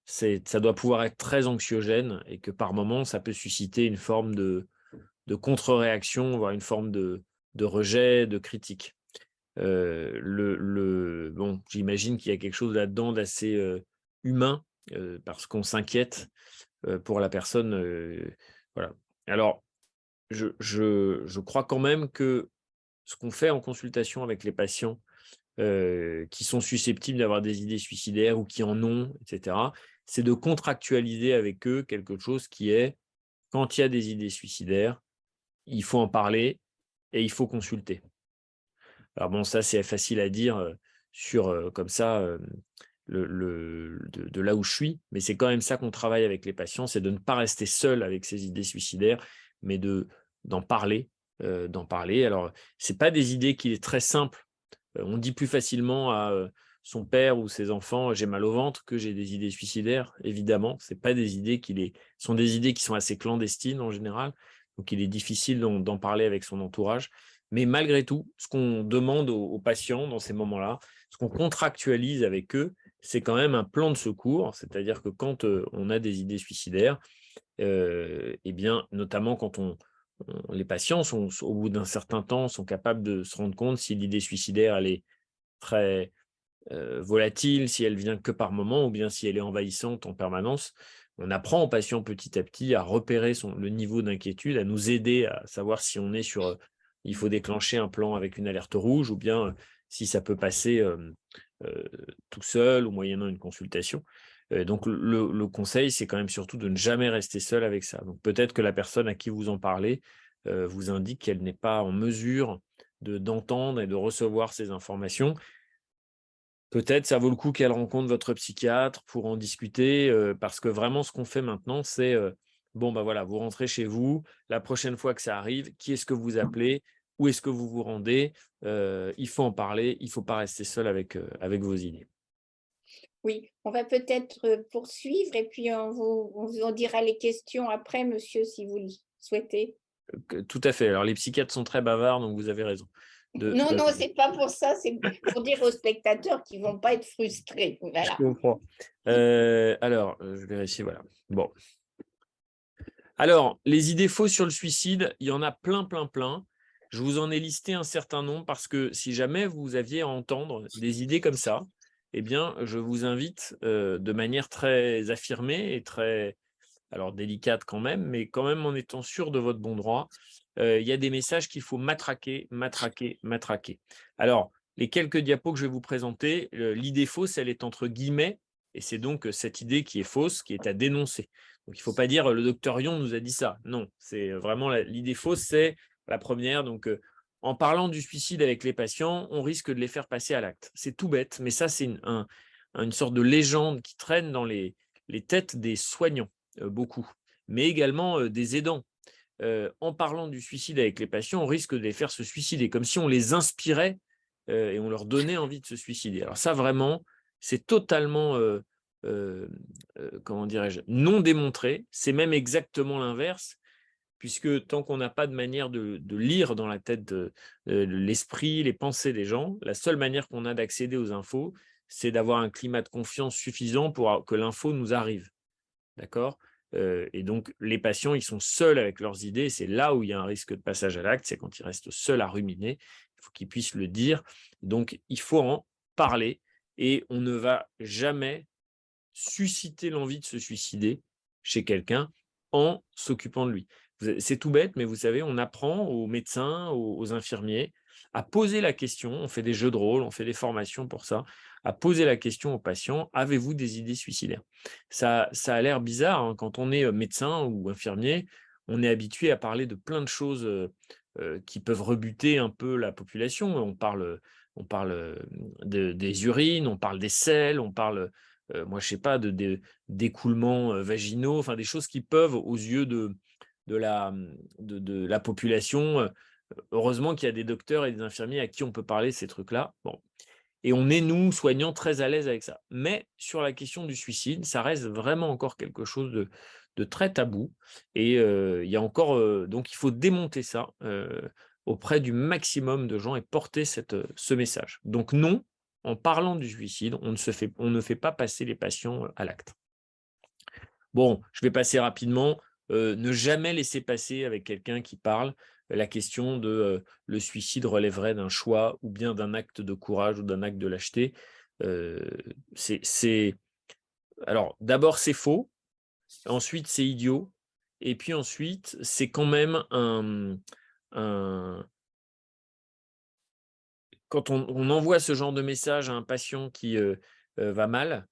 ça doit pouvoir être très anxiogène et que par moments, ça peut susciter une forme de contre-réaction, voire une forme de rejet, de critique. Bon, j'imagine qu'il y a quelque chose là-dedans d'assez humain parce qu'on s'inquiète pour la personne. Voilà. Alors, je crois quand même que ce qu'on fait en consultation avec les patients qui sont susceptibles d'avoir des idées suicidaires ou qui en ont, etc., c'est de contractualiser avec eux quelque chose qui est quand il y a des idées suicidaires, il faut en parler et il faut consulter. Alors bon, ça, c'est facile à dire, sur, comme ça, de là où je suis, mais c'est quand même ça qu'on travaille avec les patients, c'est de ne pas rester seul avec ces idées suicidaires, mais d'en parler, d'en parler. Alors, c'est pas des idées qui est très simples. On dit plus facilement à, son père ou ses enfants: «J'ai mal au ventre» que j'ai des idées suicidaires, évidemment. C'est pas des idées sont des idées qui sont assez clandestines en général, donc il est difficile d'en parler avec son entourage. Mais malgré tout, ce qu'on demande aux patients dans ces moments-là, ce qu'on contractualise avec eux, c'est quand même un plan de secours. C'est-à-dire que quand, on a des idées suicidaires, et bien, notamment quand les patients au bout d'un certain temps, sont capables de se rendre compte si l'idée suicidaire, elle est très, volatile, si elle vient que par moment ou bien si elle est envahissante en permanence. On apprend aux patients petit à petit à repérer le niveau d'inquiétude, à nous aider à savoir si on est sur, il faut déclencher un plan avec une alerte rouge ou bien, si ça peut passer, heu, tout seul ou moyennant une consultation. Donc le conseil, c'est quand même surtout de ne jamais rester seul avec ça. Donc peut-être que la personne à qui vous en parlez, vous indique qu'elle n'est pas en mesure d'entendre et de recevoir ces informations. Peut-être ça vaut le coup qu'elle rencontre votre psychiatre pour en discuter, parce que vraiment ce qu'on fait maintenant, c'est, bon, bah, voilà, vous rentrez chez vous, la prochaine fois que ça arrive, qui est-ce que vous appelez? Où est-ce que vous vous rendez? Il faut en parler, il ne faut pas rester seul avec vos idées. Oui, on va peut-être, poursuivre et puis on vous en dira les questions après, monsieur, si vous le souhaitez. Tout à fait. Alors les psychiatres sont très bavards, donc vous avez raison. De, Non, non, c'est pas pour ça, c'est pour dire aux spectateurs qu'ils vont pas être frustrés. je Voilà. comprends. Alors, je vérifie, voilà. Bon. Alors, les idées fausses sur le suicide, il y en a plein, plein, plein. Je vous en ai listé un certain nombre parce que si jamais vous aviez à entendre des idées comme ça, eh bien, je vous invite, de manière très affirmée et très, alors délicate quand même, mais quand même en étant sûr de votre bon droit, il y a des messages qu'il faut matraquer, matraquer, matraquer. Alors, les quelques diapos que je vais vous présenter, l'idée fausse, elle est entre guillemets et c'est donc, cette idée qui est fausse, qui est à dénoncer. Donc il ne faut pas dire: «Le docteur Yon nous a dit ça». Non, c'est, vraiment l'idée fausse, c'est la première. Donc, en parlant du suicide avec les patients, on risque de les faire passer à l'acte. C'est tout bête, mais ça, c'est une sorte de légende qui traîne dans les têtes des soignants, beaucoup, mais également, des aidants. En parlant du suicide avec les patients, on risque de les faire se suicider, comme si on les inspirait, et on leur donnait envie de se suicider. Alors ça, vraiment, c'est totalement, comment dirais-je? Non démontré. C'est même exactement l'inverse, puisque tant qu'on n'a pas de manière de lire dans la tête l'esprit, les pensées des gens, la seule manière qu'on a d'accéder aux infos, c'est d'avoir un climat de confiance suffisant pour que l'info nous arrive. D'accord? Et donc les patients, ils sont seuls avec leurs idées, c'est là où il y a un risque de passage à l'acte, c'est quand ils restent seuls à ruminer. Il faut qu'ils puissent le dire. Donc il faut en parler et on ne va jamais susciter l'envie de se suicider chez quelqu'un en s'occupant de lui. C'est tout bête, mais vous savez, on apprend aux médecins, aux infirmiers à poser la question. On fait des jeux de rôle, on fait des formations pour ça, à poser la question aux patients: «Avez-vous des idées suicidaires?» Ça a l'air bizarre, hein, quand on est, médecin ou infirmier, on est habitué à parler de plein de choses, qui peuvent rebuter un peu la population. On parle des urines, on parle des selles, on parle, moi je sais pas, d'écoulements, vaginaux, enfin des choses qui peuvent aux yeux de la population, heureusement qu'il y a des docteurs et des infirmiers à qui on peut parler de ces trucs-là. Bon, et on est, nous, soignants, très à l'aise avec ça. Mais sur la question du suicide, ça reste vraiment encore quelque chose de très tabou et il y a encore, donc il faut démonter ça, auprès du maximum de gens et porter ce message. Donc non, en parlant du suicide, on ne fait pas passer les patients, à l'acte. Bon, je vais passer rapidement, ne jamais laisser passer avec quelqu'un qui parle, la question de, le suicide relèverait d'un choix ou bien d'un acte de courage ou d'un acte de lâcheté. Heu, c'est alors d'abord c'est faux, ensuite c'est idiot et puis ensuite c'est quand même un quand on envoie ce genre de message à un patient qui, va mal,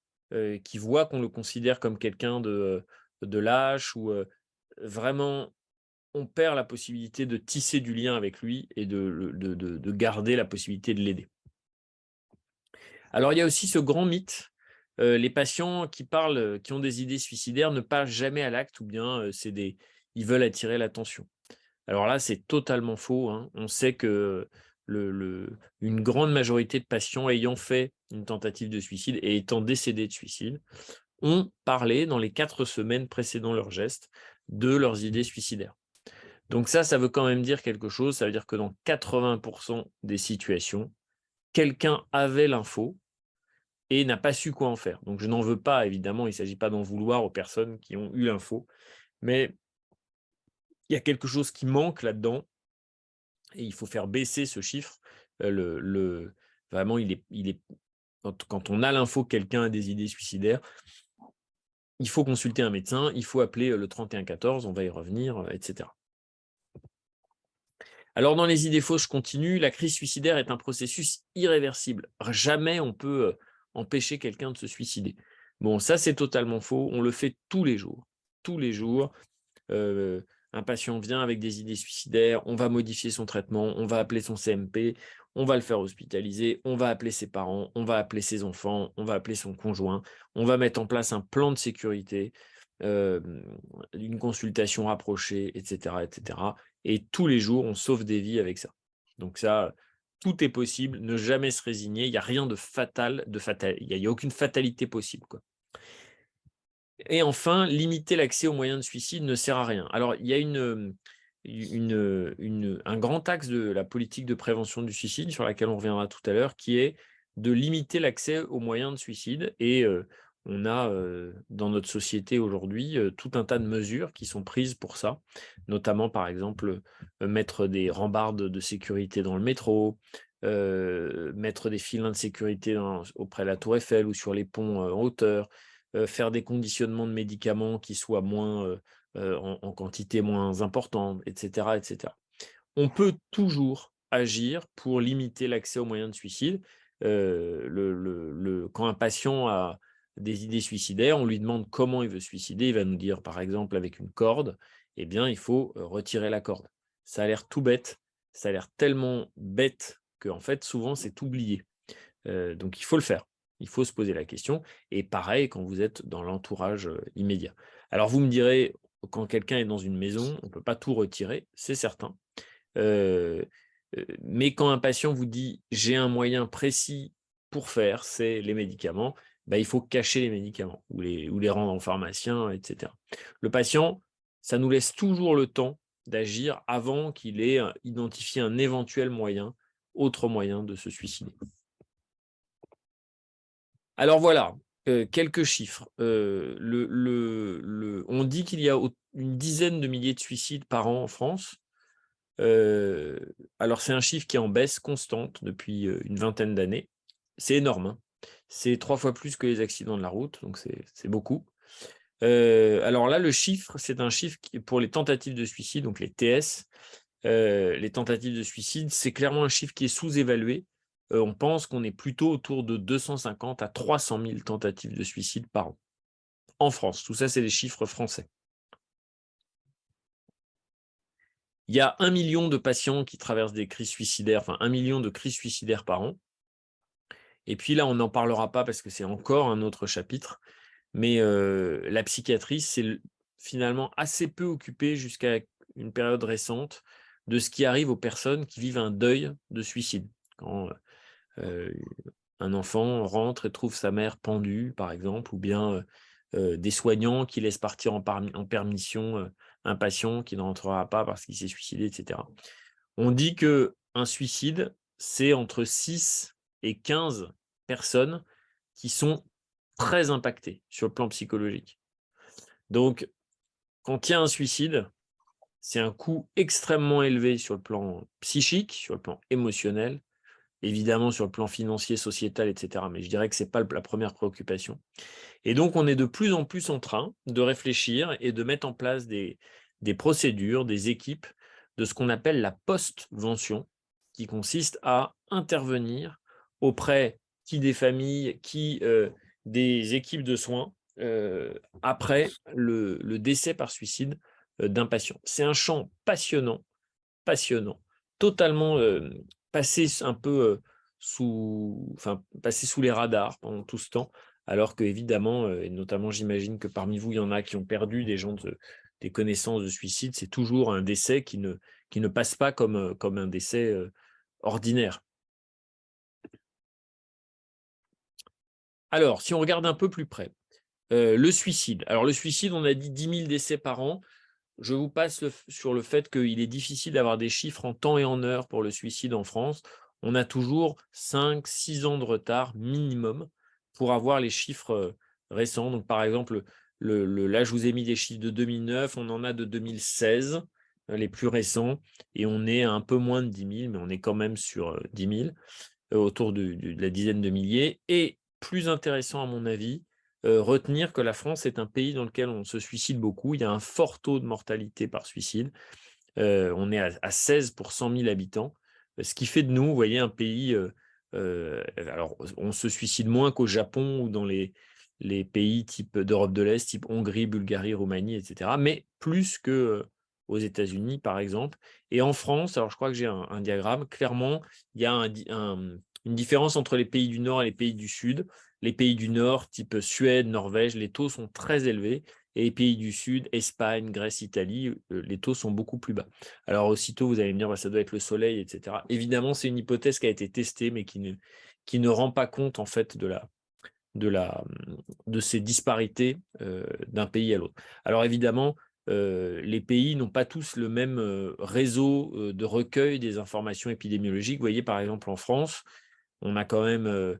qui voit qu'on le considère comme quelqu'un de lâche ou, vraiment, on perd la possibilité de tisser du lien avec lui et de garder la possibilité de l'aider. Alors, il y a aussi ce grand mythe, les patients qui parlent, qui ont des idées suicidaires ne passent jamais à l'acte ou bien, ils veulent attirer l'attention. Alors là, c'est totalement faux, hein. On sait que une grande majorité de patients ayant fait une tentative de suicide et étant décédés de suicide, ont parlé dans les 4 semaines précédant leur geste de leurs idées suicidaires. Donc ça veut quand même dire quelque chose. Ça veut dire que dans 80 des situations, quelqu'un avait l'info et n'a pas su quoi en faire. Donc je n'en veux pas, évidemment, il ne s'agit pas d'en vouloir aux personnes qui ont eu l'info, mais il y a quelque chose qui manque là-dedans et il faut faire baisser ce chiffre. Vraiment, quand on a l'info que quelqu'un a des idées suicidaires, il faut consulter un médecin, il faut appeler le 3114, on va y revenir, etc. Alors, dans les idées fausses, je continue. La crise suicidaire est un processus irréversible. Jamais on peut empêcher quelqu'un de se suicider. Bon, ça, c'est totalement faux. On le fait tous les jours. Tous les jours, un patient vient avec des idées suicidaires, on va modifier son traitement, on va appeler son CMP, on va le faire hospitaliser, on va appeler ses parents, on va appeler ses enfants, on va appeler son conjoint, on va mettre en place un plan de sécurité, une consultation rapprochée, etc., etc. Et tous les jours, on sauve des vies avec ça. Donc ça, tout est possible, ne jamais se résigner, il n'y a rien de fatal, il n'y a aucune fatalité possible, quoi. Et enfin, limiter l'accès aux moyens de suicide ne sert à rien. Alors, il y a un grand axe de la politique de prévention du suicide, sur laquelle on reviendra tout à l'heure, qui est de limiter l'accès aux moyens de suicide. Et on a dans notre société aujourd'hui tout un tas de mesures qui sont prises pour ça, notamment par exemple mettre des rambardes de sécurité dans le métro, mettre des filins de sécurité auprès de la Tour Eiffel ou sur les ponts en hauteur, faire des conditionnements de médicaments qui soient moins, en quantité moins importante, et cetera, et cetera. On peut toujours agir pour limiter l'accès aux moyens de suicide. Quand un patient a des idées suicidaires, on lui demande comment il veut se suicider. Il va nous dire, par exemple, avec une corde, eh bien, il faut retirer la corde. Ça a l'air tout bête, ça a l'air tellement bête qu'en fait, souvent, c'est oublié. Donc il faut le faire. Il faut se poser la question et pareil quand vous êtes dans l'entourage, immédiat. Alors vous me direz, quand quelqu'un est dans une maison, on ne peut pas tout retirer, c'est certain. Heu mais quand un patient vous dit: «J'ai un moyen précis pour faire, c'est les médicaments», bah, il faut cacher les médicaments ou les rendre en pharmacien et cetera. Le patient, ça nous laisse toujours le temps d'agir avant qu'il ait, identifié un éventuel moyen, autre moyen de se suicider. Alors voilà, quelques chiffres. On dit qu'il y a une dizaine de milliers de suicides par an en France. Alors c'est un chiffre qui est en baisse constante depuis, une vingtaine d'années. C'est énorme, hein. C'est 3 fois plus que les accidents de la route, donc c'est beaucoup. Alors là, le chiffre, c'est un chiffre qui pour les tentatives de suicide, donc les TS, les tentatives de suicide, c'est clairement un chiffre qui est sous-évalué. On pense qu'on est plutôt autour de 250 à 300 000 tentatives de suicide par an, en France. Tout ça, c'est les chiffres français. Il y a 1 million de patients qui traversent des crises suicidaires, enfin 1 million de crises suicidaires par an. Et puis là, on n'en parlera pas parce que c'est encore un autre chapitre, mais la psychiatrie, finalement assez peu occupée jusqu'à une période récente de ce qui arrive aux personnes qui vivent un deuil de suicide. Quand, un enfant rentre et trouve sa mère pendue, par exemple, ou bien, des soignants qui laissent partir en permission, un patient qui ne rentrera pas parce qu'il s'est suicidé et cetera. On dit qu'un suicide, c'est entre 6 et 15 personnes qui sont très impactées sur le plan psychologique. Donc, quand il y a un suicide, c'est un coût extrêmement élevé sur le plan psychique, sur le plan émotionnel, évidemment sur le plan financier, sociétal, et cetera. Mais je dirais que c'est pas la première préoccupation. Et donc, on est de plus en plus en train de réfléchir et de mettre en place des procédures, des équipes de ce qu'on appelle la postvention, qui consiste à intervenir auprès qui des familles, qui des équipes de soins après le décès par suicide d'un patient. C'est un champ passionnant, totalement passé un peu passé sous les radars pendant tout ce temps, alors que évidemment, et notamment j'imagine que parmi vous, il y en a qui ont perdu des connaissances de suicide, c'est toujours un décès qui ne passe pas comme un décès ordinaire. Alors, si on regarde un peu plus près, le suicide. Alors le suicide, on a dit 10 000 décès par an. Je vous passe sur le fait qu'il est difficile d'avoir des chiffres en temps et en heure pour le suicide en France. On a toujours 5-6 ans de retard minimum pour avoir les chiffres récents. Donc, par exemple, là, je vous ai mis des chiffres de 2009, on en a de 2016, les plus récents, et on est à un peu moins de 10 000, mais on est quand même sur 10 000, autour de la dizaine de milliers. Et plus intéressant, à mon avis, retenir que la France est un pays dans lequel on se suicide beaucoup. Il y a un fort taux de mortalité par suicide. On est à 16 pour 100 000 habitants, ce qui fait de nous, vous voyez, un pays. Alors, on se suicide moins qu'au Japon ou dans les pays type d'Europe de l'Est, type Hongrie, Bulgarie, Roumanie, etc., mais plus que aux États-Unis, par exemple. Et en France, alors je crois que j'ai un diagramme, clairement, il y a une différence entre les pays du Nord et les pays du Sud. Les pays du Nord, type Suède, Norvège, les taux sont très élevés. Et les pays du Sud, Espagne, Grèce, Italie, les taux sont beaucoup plus bas. Alors aussitôt, vous allez me dire, bah, ça doit être le soleil, etc. Évidemment, c'est une hypothèse qui a été testée, mais qui ne rend pas compte en fait de ces disparités d'un pays à l'autre. Alors évidemment, les pays n'ont pas tous le même réseau de recueil des informations épidémiologiques. Vous voyez, par exemple, en France, on a quand même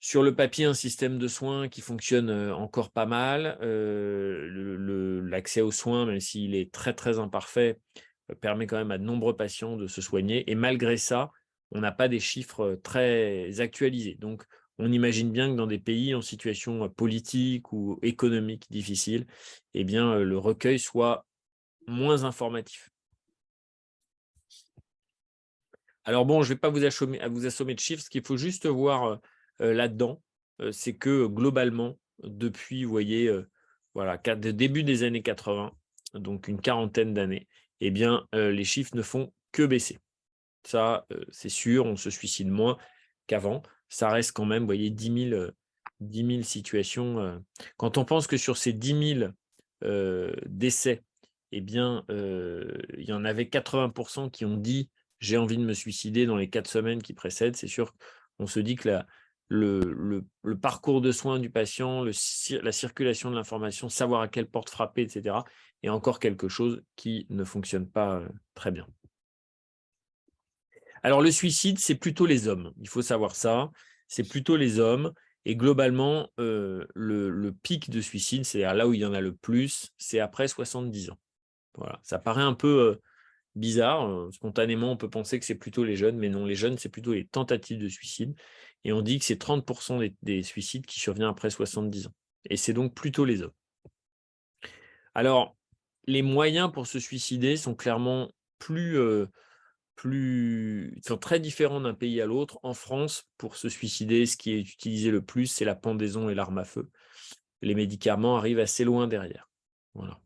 sur le papier un système de soins qui fonctionne encore pas mal. L'accès aux soins, même s'il est très très imparfait, permet quand même à de nombreux patients de se soigner. Et malgré ça, on n'a pas des chiffres très actualisés. Donc, on imagine bien que dans des pays en situation politique ou économique difficile, eh bien, le recueil soit moins informatif. Alors bon, je ne vais pas vous assommer de chiffres. Ce qu'il faut juste voir là-dedans, c'est que globalement, depuis, vous voyez, voilà, début des années 80, donc une quarantaine d'années, eh bien, les chiffres ne font que baisser. Ça, c'est sûr, on se suicide moins qu'avant. Ça reste quand même, vous voyez, 10 000 situations. Quand on pense que sur ces 10 000 décès, eh bien, il y en avait 80% qui ont dit j'ai envie de me suicider dans les 4 semaines qui précèdent. C'est sûr qu'on se dit que le parcours de soins du patient, la circulation de l'information, savoir à quelle porte frapper, etc., est encore quelque chose qui ne fonctionne pas très bien. Alors le suicide, c'est plutôt les hommes. Il faut savoir ça. C'est plutôt les hommes. Et globalement, le pic de suicide, c'est là où il y en a le plus, c'est après 70 ans. Voilà. Ça paraît un peu bizarre. Spontanément, on peut penser que c'est plutôt les jeunes, mais non, les jeunes, c'est plutôt les tentatives de suicide. Et on dit que c'est 30% des suicides qui surviennent après 70 ans. Et c'est donc plutôt les hommes. Alors, les moyens pour se suicider sont clairement sont très différents d'un pays à l'autre. En France, pour se suicider, ce qui est utilisé le plus, c'est la pendaison et l'arme à feu. Les médicaments arrivent assez loin derrière. Voilà.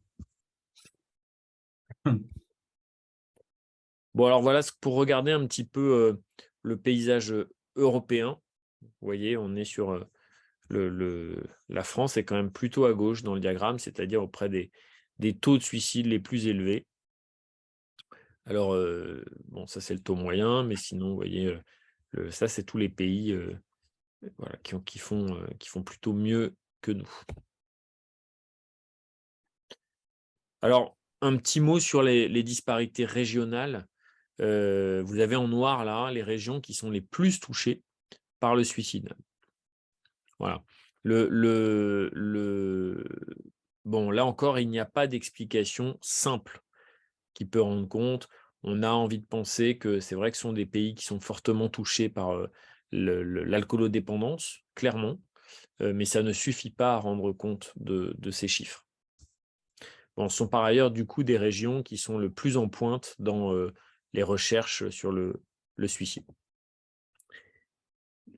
Bon, alors voilà, pour regarder un petit peu le paysage européen. Vous voyez, on est sur la France est quand même plutôt à gauche dans le diagramme, c'est-à-dire auprès des taux de suicide les plus élevés. Alors, bon, ça c'est le taux moyen, mais sinon, vous voyez, ça c'est tous les pays voilà, qui font plutôt mieux que nous. Alors, un petit mot sur les disparités régionales. Vous avez en noir là les régions qui sont les plus touchées par le suicide. Voilà. Bon, là encore, il n'y a pas d'explication simple qui peut rendre compte. On a envie de penser que c'est vrai que ce sont des pays qui sont fortement touchés par l'alcoolodépendance, clairement, mais ça ne suffit pas à rendre compte de ces chiffres. Bon, ce sont par ailleurs du coup des régions qui sont le plus en pointe dans les recherches sur le suicide.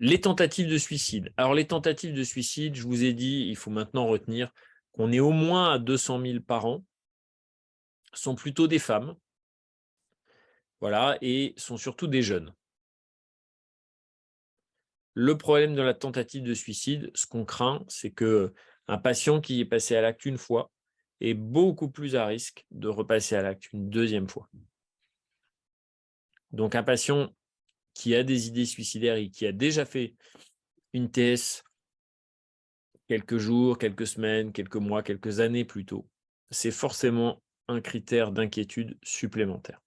Les tentatives de suicide. Alors les tentatives de suicide, je vous ai dit, il faut maintenant retenir qu'on est au moins à 200 000 par an. sont plutôt des femmes, voilà, et sont surtout des jeunes. Le problème de la tentative de suicide, ce qu'on craint, c'est qu'un patient qui est passé à l'acte une fois est beaucoup plus à risque de repasser à l'acte une deuxième fois. Donc un patient qui a des idées suicidaires et qui a déjà fait une TS quelques jours, quelques semaines, quelques mois, quelques années plus tôt, c'est forcément un critère d'inquiétude supplémentaire.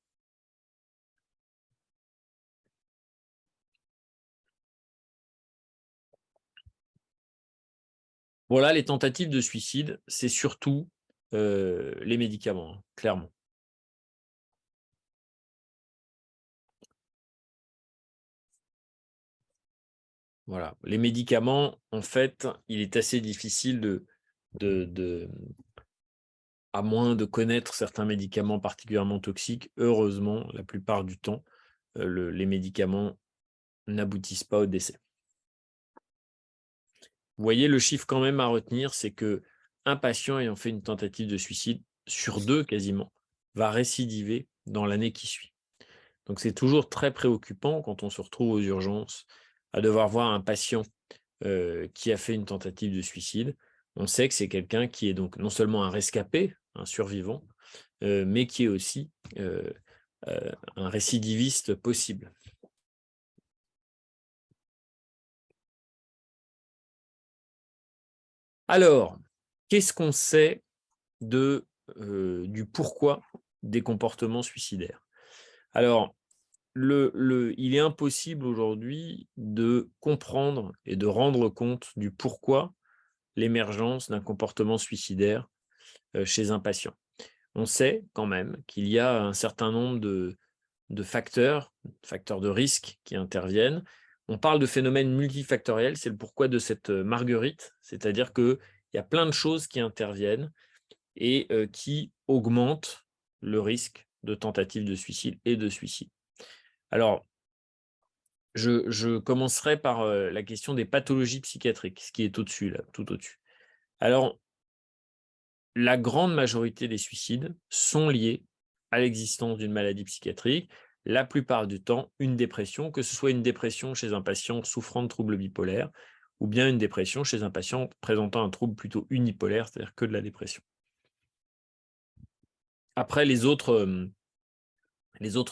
Voilà, les tentatives de suicide, c'est surtout les médicaments, hein, clairement. Voilà. Les médicaments, en fait, il est assez difficile de à moins de connaître certains médicaments particulièrement toxiques, heureusement, la plupart du temps, les médicaments n'aboutissent pas au décès. Vous voyez, le chiffre quand même à retenir, c'est qu'un patient ayant fait une tentative de suicide, sur 2 quasiment, va récidiver dans l'année qui suit. Donc c'est toujours très préoccupant quand on se retrouve aux urgences à devoir voir un patient qui a fait une tentative de suicide. On sait que c'est quelqu'un qui est donc non seulement un rescapé, un survivant, mais qui est aussi un récidiviste possible. Alors, qu'est-ce qu'on sait du pourquoi des comportements suicidaires? Alors, il est impossible aujourd'hui de comprendre et de rendre compte du pourquoi l'émergence d'un comportement suicidaire chez un patient. On sait quand même qu'il y a un certain nombre de facteurs de risque qui interviennent. On parle de phénomènes multifactoriels, c'est le pourquoi de cette marguerite, c'est-à-dire qu'il y a plein de choses qui interviennent et qui augmentent le risque de tentative de suicide et de suicide. Alors, je commencerai par la question des pathologies psychiatriques, ce qui est au-dessus, là, tout au-dessus. Alors, la grande majorité des suicides sont liés à l'existence d'une maladie psychiatrique, la plupart du temps une dépression, que ce soit une dépression chez un patient souffrant de troubles bipolaires ou bien une dépression chez un patient présentant un trouble plutôt unipolaire, c'est-à-dire que de la dépression. Après, les autres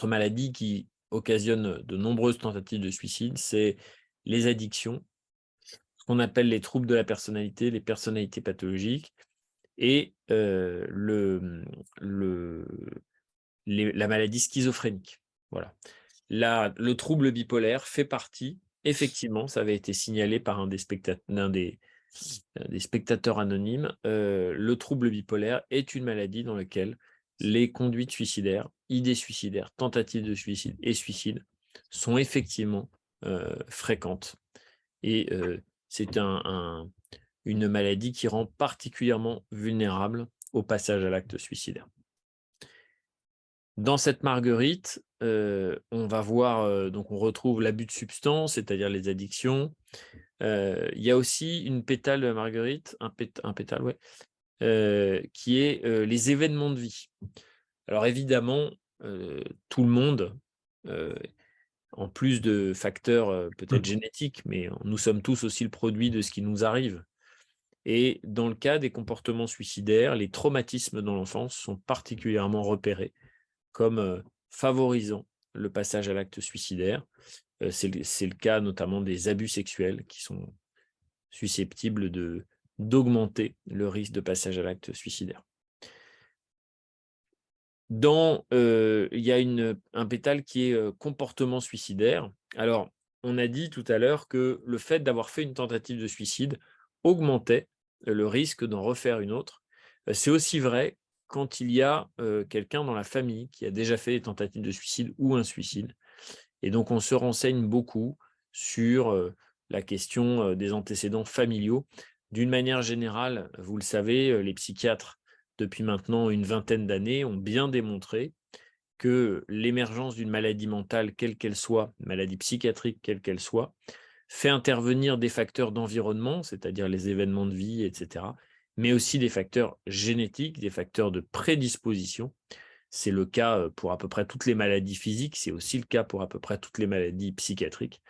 maladies qui occasionnent de nombreuses tentatives de suicide, c'est les addictions, ce qu'on appelle les troubles de la personnalité, les personnalités pathologiques, et la maladie schizophrénique. Voilà. Le trouble bipolaire fait partie, effectivement, ça avait été signalé par un des spectateurs anonymes, le trouble bipolaire est une maladie dans laquelle les conduites suicidaires, idées suicidaires, tentatives de suicide et suicide sont effectivement fréquentes. Et c'est une maladie qui rend particulièrement vulnérable au passage à l'acte suicidaire. Dans cette marguerite, on va voir, donc on retrouve l'abus de substances, c'est-à-dire les addictions. Il y a aussi une pétale de la marguerite, un pétale, ouais, qui est, les événements de vie. Alors évidemment, tout le monde, heu, en plus de facteurs, peut-être génétiques, mais nous sommes tous aussi le produit de ce qui nous arrive. Et dans le cas des comportements suicidaires, les traumatismes dans l'enfance sont particulièrement repérés comme favorisant le passage à l'acte suicidaire. C'est le cas notamment des abus sexuels qui sont susceptibles d'augmenter le risque de passage à l'acte suicidaire. Il y a un pétale qui est comportement suicidaire. Alors, on a dit tout à l'heure que le fait d'avoir fait une tentative de suicide augmentait le risque d'en refaire une autre. C'est aussi vrai quand il y a quelqu'un dans la famille qui a déjà fait des tentatives de suicide ou un suicide. Et donc, on se renseigne beaucoup sur la question des antécédents familiaux. D'une manière générale, vous le savez, les psychiatres, depuis maintenant une vingtaine d'années, ont bien démontré que l'émergence d'une maladie mentale, quelle qu'elle soit, maladie psychiatrique, quelle qu'elle soit, fait intervenir des facteurs d'environnement, c'est-à-dire les événements de vie, etc., mais aussi des facteurs génétiques, des facteurs de prédisposition. C'est le cas pour à peu près toutes les maladies physiques, c'est aussi le cas pour à peu près toutes les maladies psychiatriques.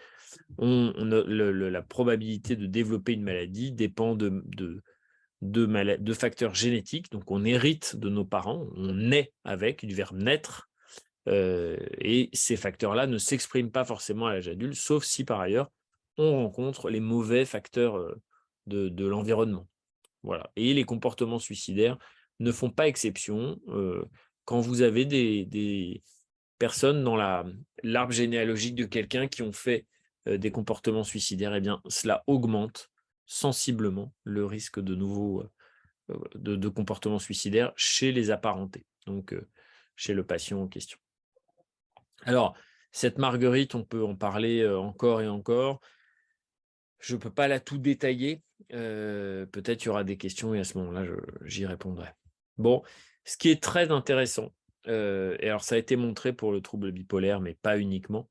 La probabilité de développer une maladie dépend de facteurs génétiques, donc on hérite de nos parents, on naît avec, du verbe naître, et ces facteurs-là ne s'expriment pas forcément à l'âge adulte, sauf si par ailleurs on rencontre les mauvais facteurs de l'environnement. Voilà. Et les comportements suicidaires ne font pas exception. Quand vous avez des personnes dans l'arbre généalogique de quelqu'un qui ont fait des comportements suicidaires, eh bien, cela augmente sensiblement le risque de nouveaux de comportements suicidaires chez les apparentés, donc chez le patient en question. Alors, cette marguerite, on peut en parler encore et encore. Je ne peux pas la tout détailler. Peut-être il y aura des questions et à ce moment-là, j'y répondrai. Bon, ce qui est très intéressant, et alors ça a été montré pour le trouble bipolaire, mais pas uniquement,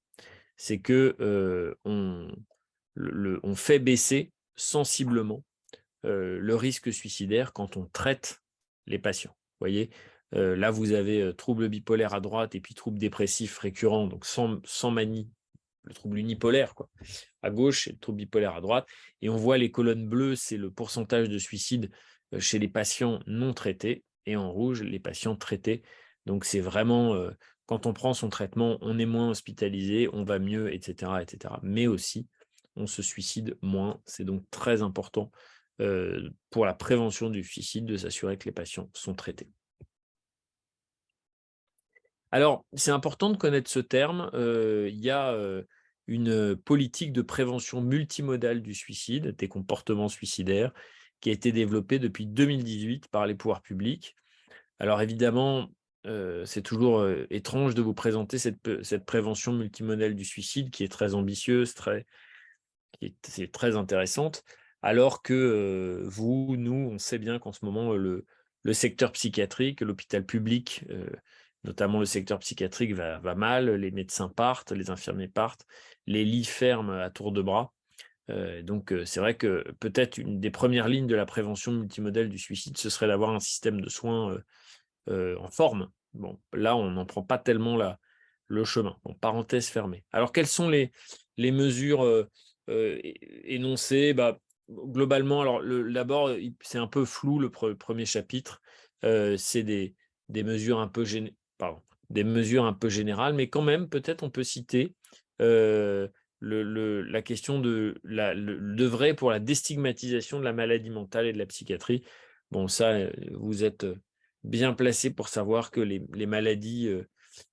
c'est que on fait baisser sensiblement le risque suicidaire quand on traite les patients. Vous voyez, là, vous avez trouble bipolaire à droite et puis trouble dépressif récurrent, donc sans manie, le trouble unipolaire, quoi, à gauche et le trouble bipolaire à droite. Et on voit les colonnes bleues, c'est le pourcentage de suicide chez les patients non traités, et en rouge, les patients traités. Donc, c'est vraiment, quand on prend son traitement, on est moins hospitalisé, on va mieux, etc., etc. Mais aussi, on se suicide moins. C'est donc très important pour la prévention du suicide de s'assurer que les patients sont traités. Alors, c'est important de connaître ce terme. Il y a une politique de prévention multimodale du suicide, des comportements suicidaires, qui a été développée depuis 2018 par les pouvoirs publics. Alors évidemment, c'est toujours étrange de vous présenter cette prévention multimodale du suicide qui est très ambitieuse, c'est très intéressante, alors que vous, nous, on sait bien qu'en ce moment, le secteur psychiatrique, l'hôpital public, notamment le secteur psychiatrique va mal, les médecins partent, les infirmiers partent, les lits ferment à tour de bras. Donc c'est vrai que peut-être une des premières lignes de la prévention multimodale du suicide, ce serait d'avoir un système de soins en forme. Bon, là, on n'en prend pas tellement le chemin. Bon, parenthèse fermée. Alors, quelles sont les mesures énoncées? Bah, globalement, alors d'abord, c'est un peu flou le premier chapitre. C'est des mesures un peu des mesures un peu générales, mais quand même, peut-être on peut citer la question d'œuvrer pour la déstigmatisation de la maladie mentale et de la psychiatrie. Bon, ça, vous êtes bien placé pour savoir que les maladies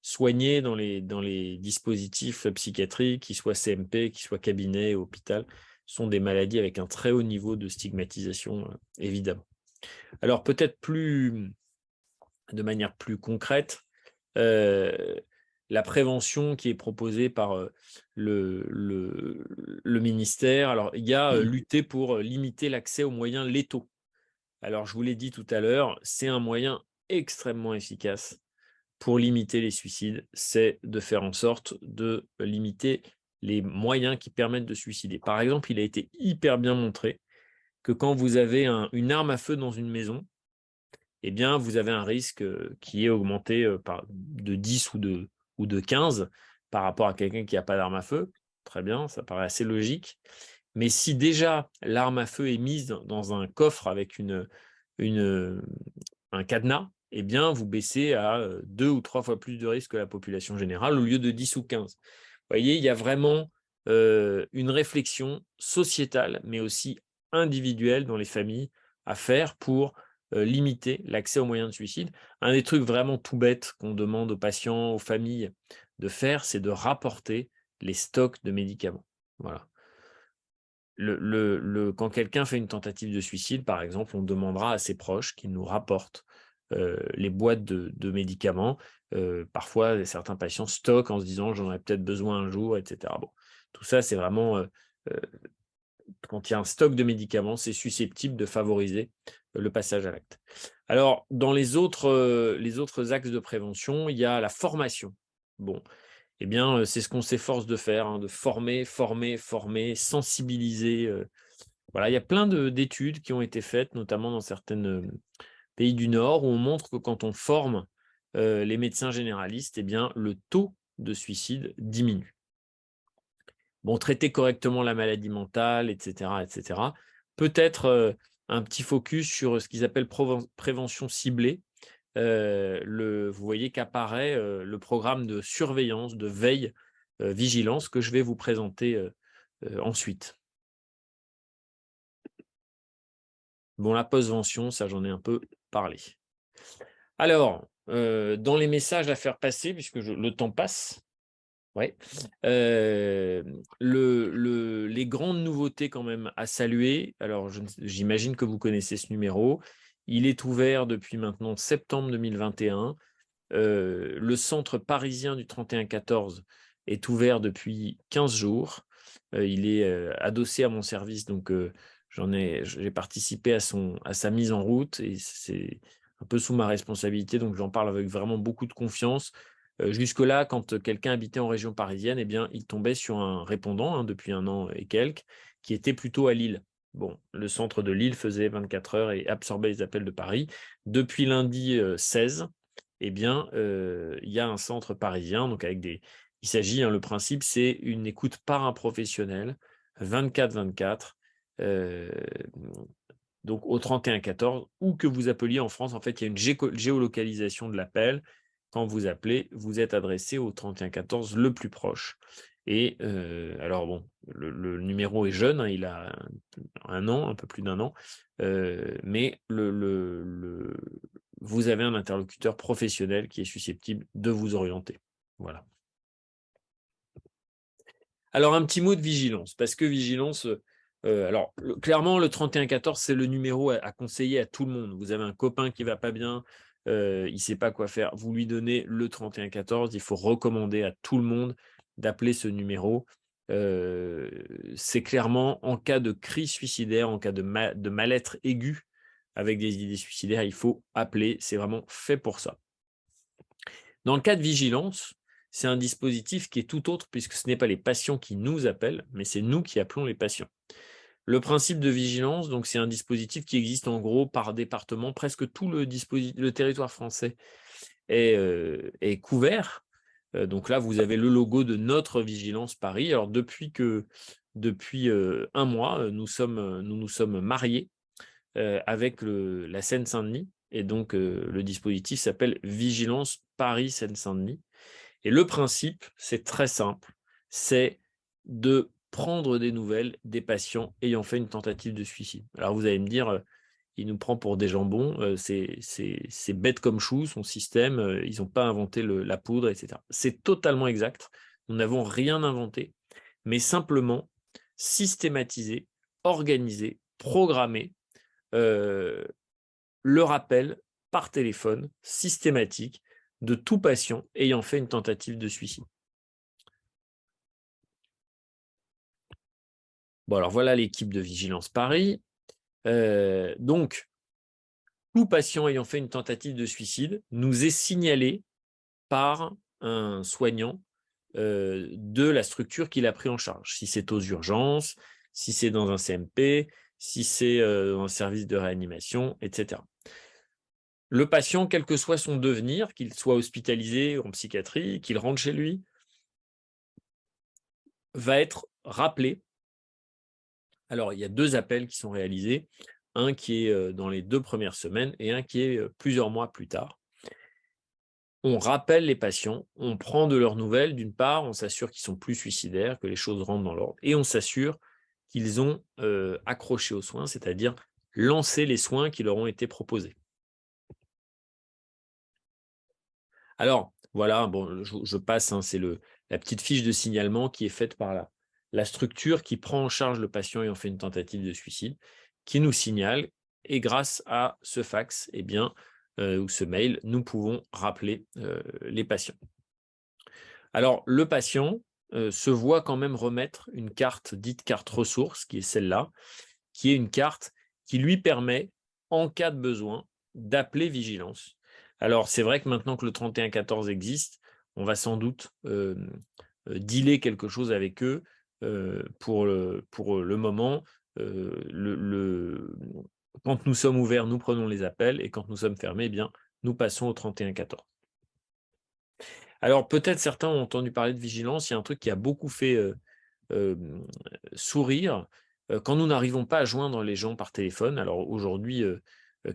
soignées dans les dispositifs psychiatriques, qu'ils soient CMP, qu'ils soient cabinet, hôpital, sont des maladies avec un très haut niveau de stigmatisation, évidemment. Alors peut-être de manière plus concrète, la prévention qui est proposée par le ministère. Alors, il y a lutter pour limiter l'accès aux moyens létaux. Alors, je vous l'ai dit tout à l'heure, c'est un moyen extrêmement efficace pour limiter les suicides, c'est de faire en sorte de limiter les moyens qui permettent de suicider. Par exemple, il a été hyper bien montré que quand vous avez une arme à feu dans une maison, eh bien, vous avez un risque qui est augmenté de 10 ou de 15 par rapport à quelqu'un qui n'a pas d'arme à feu. Très bien, ça paraît assez logique. Mais si déjà l'arme à feu est mise dans un coffre avec un cadenas, eh bien, vous baissez à 2 ou 3 fois plus de risque que la population générale au lieu de 10 ou 15. Vous voyez, il y a vraiment une réflexion sociétale, mais aussi individuelle dans les familles à faire pour limiter l'accès aux moyens de suicide. Un des trucs vraiment tout bêtes qu'on demande aux patients, aux familles de faire, c'est de rapporter les stocks de médicaments. Voilà. Quand quelqu'un fait une tentative de suicide, par exemple, on demandera à ses proches qu'ils nous rapportent les boîtes de médicaments. Parfois, certains patients stockent en se disant j'en aurai peut-être besoin un jour, etc. Bon, tout ça, c'est vraiment quand il y a un stock de médicaments, c'est susceptible de favoriser le passage à l'acte. Alors, dans les autres axes de prévention, il y a la formation. Bon, eh bien, c'est ce qu'on s'efforce de faire, hein, de former, sensibiliser Voilà, il y a plein d'études qui ont été faites, notamment dans certains pays du Nord, où on montre que quand on forme les médecins généralistes, eh bien, le taux de suicide diminue. Bon, traiter correctement la maladie mentale, etc., etc. Peut-être un petit focus sur ce qu'ils appellent prévention ciblée. Vous voyez qu'apparaît le programme de surveillance, de veille, vigilance que je vais vous présenter ensuite. Bon, la postvention, ça j'en ai un peu parlé. Alors, dans les messages à faire passer, puisque le temps passe, ouais, les grandes nouveautés quand même à saluer. Alors, j'imagine que vous connaissez ce numéro. Il est ouvert depuis maintenant septembre 2021. Le centre parisien du 3114 est ouvert depuis 15 jours. Il est adossé à mon service, donc j'ai participé à sa mise en route et c'est un peu sous ma responsabilité, donc j'en parle avec vraiment beaucoup de confiance. Jusque-là, quand quelqu'un habitait en région parisienne, eh bien, il tombait sur un répondant depuis 1 an et quelques, qui était plutôt à Lille. Bon, le centre de Lille faisait 24 heures et absorbait les appels de Paris. Depuis lundi 16, eh bien, il y a un centre parisien, donc il s'agit, le principe, c'est une écoute par un professionnel, 24/24, donc au 3114, ou que vous appeliez en France. En fait, il y a une géolocalisation de l'appel. Quand vous appelez, vous êtes adressé au 3114 le plus proche. Et alors bon, le numéro est jeune, il a 1 an, un peu plus d'1 an, mais vous avez un interlocuteur professionnel qui est susceptible de vous orienter. Voilà. Alors un petit mot de vigilance, parce que vigilance, clairement le 3114, c'est le numéro à conseiller à tout le monde. Vous avez un copain qui va pas bien, il sait pas quoi faire, vous lui donnez le 3114, il faut recommander à tout le monde d'appeler ce numéro. C'est clairement en cas de crise suicidaire, en cas de mal-être aigu avec des idées suicidaires, il faut appeler, c'est vraiment fait pour ça. Dans le cas de vigilance, c'est un dispositif qui est tout autre puisque ce n'est pas les patients qui nous appellent, mais c'est nous qui appelons les patients. Le principe de vigilance, donc c'est un dispositif qui existe en gros par département. Presque tout le territoire français est couvert. Donc là, vous avez le logo de notre Vigilance Paris. Alors depuis 1 mois, nous nous sommes mariés avec la Seine-Saint-Denis. Et donc, le dispositif s'appelle Vigilance Paris Seine-Saint-Denis. Et le principe, c'est très simple, c'est de prendre des nouvelles des patients ayant fait une tentative de suicide. Alors vous allez me dire, il nous prend pour des jambons, c'est bête comme chou, son système, ils n'ont pas inventé la poudre, etc. C'est totalement exact, nous n'avons rien inventé, mais simplement systématiser, organiser, programmer le rappel par téléphone systématique de tout patient ayant fait une tentative de suicide. Bon, alors voilà l'équipe de Vigilance Paris. Donc, tout patient ayant fait une tentative de suicide nous est signalé par un soignant de la structure qu'il a pris en charge. Si c'est aux urgences, si c'est dans un CMP, si c'est dans un service de réanimation, etc. Le patient, quel que soit son devenir, qu'il soit hospitalisé en psychiatrie, qu'il rentre chez lui, va être rappelé. Alors, il y a 2 appels qui sont réalisés, un qui est dans les 2 premières semaines et un qui est plusieurs mois plus tard. On rappelle les patients, on prend de leurs nouvelles. D'une part, on s'assure qu'ils sont plus suicidaires, que les choses rentrent dans l'ordre, et on s'assure qu'ils ont accroché aux soins, c'est-à-dire lancé les soins qui leur ont été proposés. Alors, voilà, bon, je passe, c'est la petite fiche de signalement qui est faite par la structure qui prend en charge le patient ayant fait une tentative de suicide, qui nous signale, et grâce à ce fax, eh bien, ou ce mail, nous pouvons rappeler les patients. Alors, le patient se voit quand même remettre une carte dite carte ressource, qui est celle-là, qui est une carte qui lui permet, en cas de besoin, d'appeler Vigilance. Alors, c'est vrai que maintenant que le 3114 existe, on va sans doute dealer quelque chose avec eux pour le moment. quand nous sommes ouverts, nous prenons les appels, et quand nous sommes fermés, eh bien, nous passons au 31-14. Alors, peut-être certains ont entendu parler de vigilance. Il y a un truc qui a beaucoup fait sourire quand nous n'arrivons pas à joindre les gens par téléphone. Alors, aujourd'hui,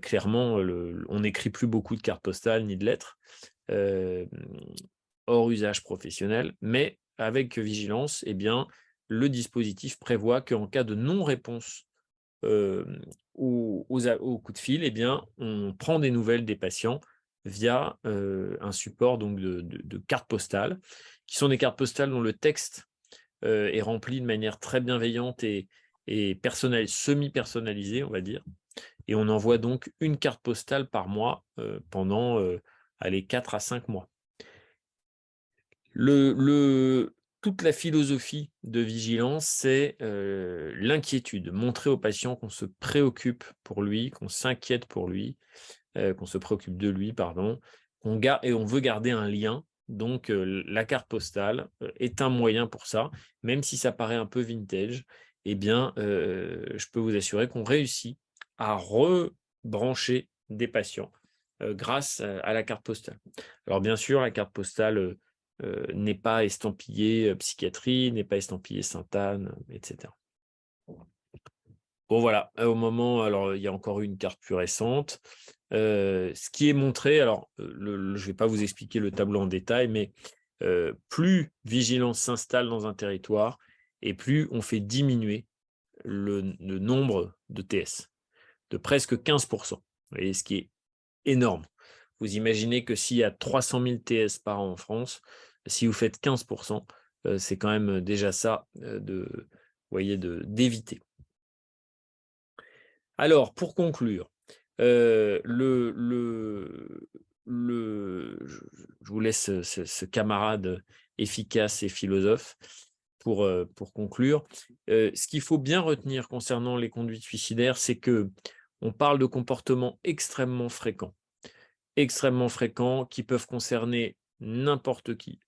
clairement, on n'écrit plus beaucoup de cartes postales ni de lettres, hors usage professionnel, mais avec vigilance, eh bien, le dispositif prévoit qu'en cas de non-réponse au coup de fil, eh bien, on prend des nouvelles des patients via un support donc de cartes postales, qui sont des cartes postales dont le texte est rempli de manière très bienveillante et semi-personnalisée, on va dire. Et on envoie donc une carte postale par mois pendant allez, 4 à 5 mois. Toute la philosophie de vigilance, c'est l'inquiétude, montrer au patient qu'on se préoccupe pour lui, qu'on s'inquiète pour lui, qu'on se préoccupe de lui, pardon, et on veut garder un lien. Donc, la carte postale est un moyen pour ça, même si ça paraît un peu vintage. Eh bien, je peux vous assurer qu'on réussit à rebrancher des patients grâce à la carte postale. Alors, bien sûr, la carte postale n'est pas estampillée psychiatrie, n'est pas estampillée Sainte-Anne, etc. Bon, voilà, au moment, alors il y a encore une carte plus récente. Ce qui est montré, alors je ne vais pas vous expliquer le tableau en détail, mais plus vigilance s'installe dans un territoire et plus on fait diminuer le nombre de TS, de presque 15%. Vous voyez, ce qui est énorme. Vous imaginez que s'il y a 300 000 TS par an en France, si vous faites 15%, c'est quand même déjà ça d'éviter. Alors, pour conclure, je vous laisse ce camarade efficace et philosophe pour conclure. Ce qu'il faut bien retenir concernant les conduites suicidaires, c'est que on parle de comportements extrêmement fréquents, qui peuvent concerner n'importe qui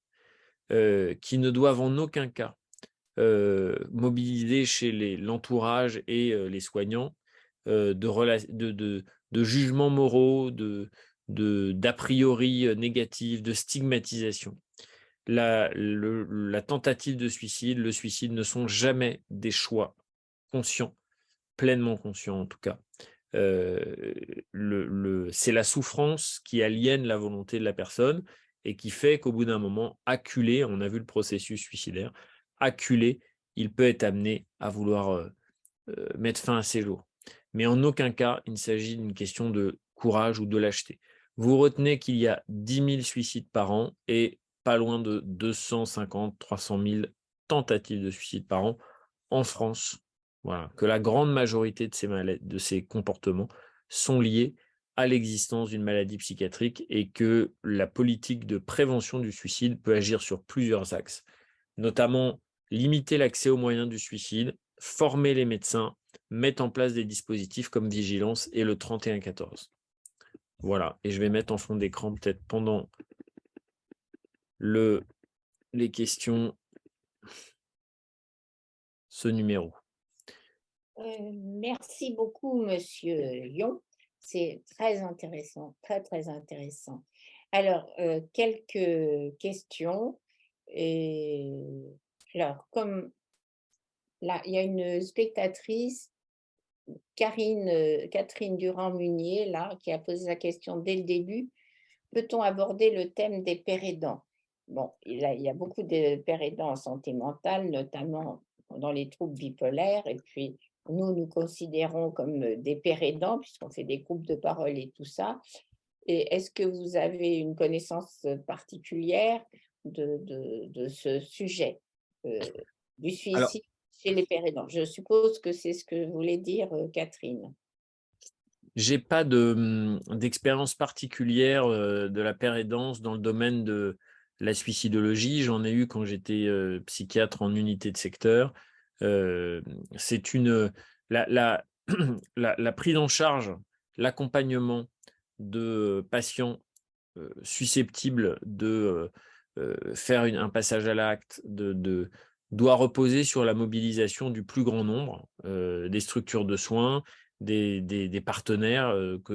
ne doivent en aucun cas mobiliser chez l'entourage et les soignants de jugements moraux, d'a priori négatifs, de stigmatisation. La tentative de suicide, le suicide ne sont jamais des choix conscients, pleinement conscients en tout cas. C'est la souffrance qui aliène la volonté de la personne et qui fait qu'au bout d'un moment, acculé, on a vu le processus suicidaire, acculé, il peut être amené à vouloir mettre fin à ses jours. Mais en aucun cas, il ne s'agit d'une question de courage ou de lâcheté. Vous retenez qu'il y a 10 000 suicides par an et pas loin de 250 300 000 tentatives de suicide par an en France. Voilà, que la grande majorité de ces comportements sont liés à l'existence d'une maladie psychiatrique et que la politique de prévention du suicide peut agir sur plusieurs axes, notamment limiter l'accès aux moyens du suicide, former les médecins, mettre en place des dispositifs comme vigilance et le 31-14. Voilà, et je vais mettre en fond d'écran peut-être pendant les questions ce numéro. Merci beaucoup, Monsieur Lyon. C'est très intéressant, très, très intéressant. Alors, quelques questions. Alors, comme là, il y a une spectatrice, Catherine Durand-Munier, là, qui a posé la question dès le début. Peut-on aborder le thème des pères aidants? Bon, il y a beaucoup de pères aidants en santé mentale, notamment dans les troubles bipolaires. Et puis, nous considérons comme des pères aidants, puisqu'on fait des groupes de parole et tout ça. Et est-ce que vous avez une connaissance particulière de ce sujet, du Alors, suicide chez les pères aidants? Je suppose que c'est ce que voulait dire Catherine. j'ai pas d'expérience particulière de la pérédance dans le domaine de la suicidologie. J'en ai eu quand j'étais psychiatre en unité de secteur. C'est la la prise en charge, l'accompagnement de patients susceptibles de faire un passage à l'acte, doit reposer sur la mobilisation du plus grand nombre, des structures de soins, des partenaires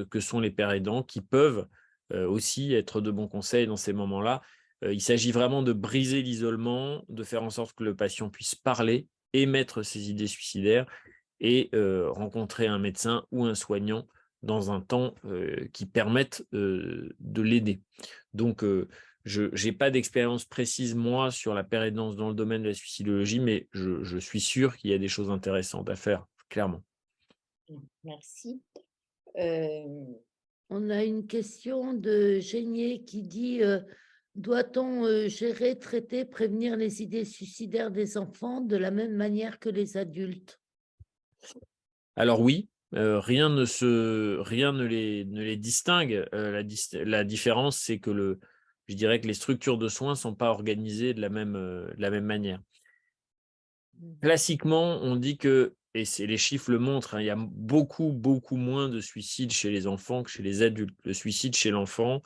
que sont les pères aidants, qui peuvent aussi être de bons conseils dans ces moments-là. Il s'agit vraiment de briser l'isolement, de faire en sorte que le patient puisse parler, émettre ses idées suicidaires et rencontrer un médecin ou un soignant dans un temps qui permette de l'aider. Donc, je n'ai pas d'expérience précise, moi, sur la pérédance dans le domaine de la suicidologie, mais je suis sûr qu'il y a des choses intéressantes à faire, clairement. Merci. Hem, On a une question de Génier qui dit doit-on gérer, traiter, prévenir les idées suicidaires des enfants de la même manière que les adultes? Alors oui, rien ne les distingue. La différence, c'est que je dirais que les structures de soins ne sont pas organisées de la même manière. Classiquement, on dit que, et c'est les chiffres le montrent, hein, il y a beaucoup moins de suicides chez les enfants que chez les adultes. Le suicide chez l'enfant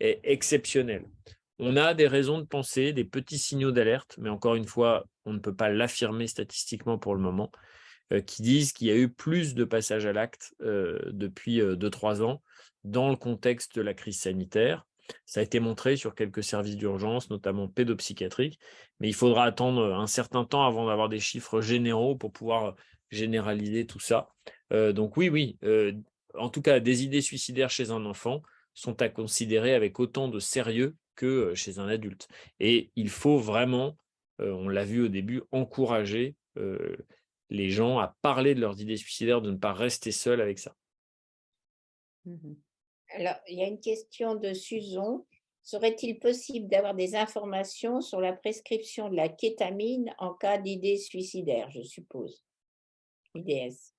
est exceptionnel. On a des raisons de penser, des petits signaux d'alerte, mais encore une fois, on ne peut pas l'affirmer statistiquement pour le moment, qui disent qu'il y a eu plus de passages à l'acte depuis 2-3 ans dans le contexte de la crise sanitaire. Ça a été montré sur quelques services d'urgence, notamment pédopsychiatriques, mais il faudra attendre un certain temps avant d'avoir des chiffres généraux pour pouvoir généraliser tout ça. Donc oui, en tout cas, des idées suicidaires chez un enfant sont à considérer avec autant de sérieux que chez un adulte. Et il faut vraiment, on l'a vu au début, encourager les gens à parler de leurs idées suicidaires, de ne pas rester seuls avec ça. alors, il y a une question de Suzon. Serait-il possible d'avoir des informations sur la prescription de la kétamine en cas d'idée suicidaire, je suppose? IDS.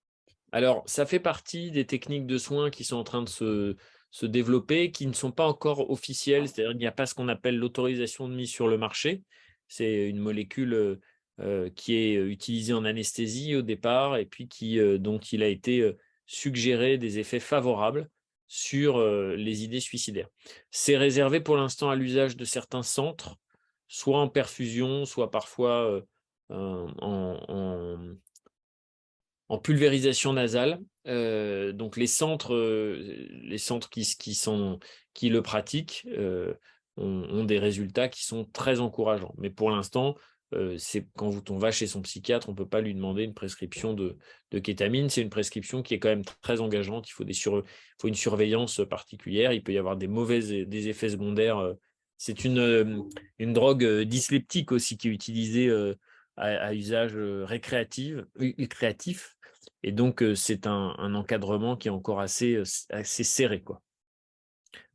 Alors, ça fait partie des techniques de soins qui sont en train de se développer, qui ne sont pas encore officielles, c'est-à-dire qu'il n'y a pas ce qu'on appelle l'autorisation de mise sur le marché. C'est une molécule qui est utilisée en anesthésie au départ et puis dont il a été suggéré des effets favorables sur les idées suicidaires. C'est réservé pour l'instant à l'usage de certains centres, soit en perfusion, soit parfois en pulvérisation nasale. Donc les centres qui le pratiquent, ont des résultats qui sont très encourageants. Mais pour l'instant, c'est quand on va chez son psychiatre, on ne peut pas lui demander une prescription de kétamine. C'est une prescription qui est quand même très engageante. Il faut une surveillance particulière. Il peut y avoir des effets secondaires. C'est une drogue dysleptique aussi qui est utilisée à usage récréatif. Et donc, c'est un encadrement qui est encore assez serré, quoi.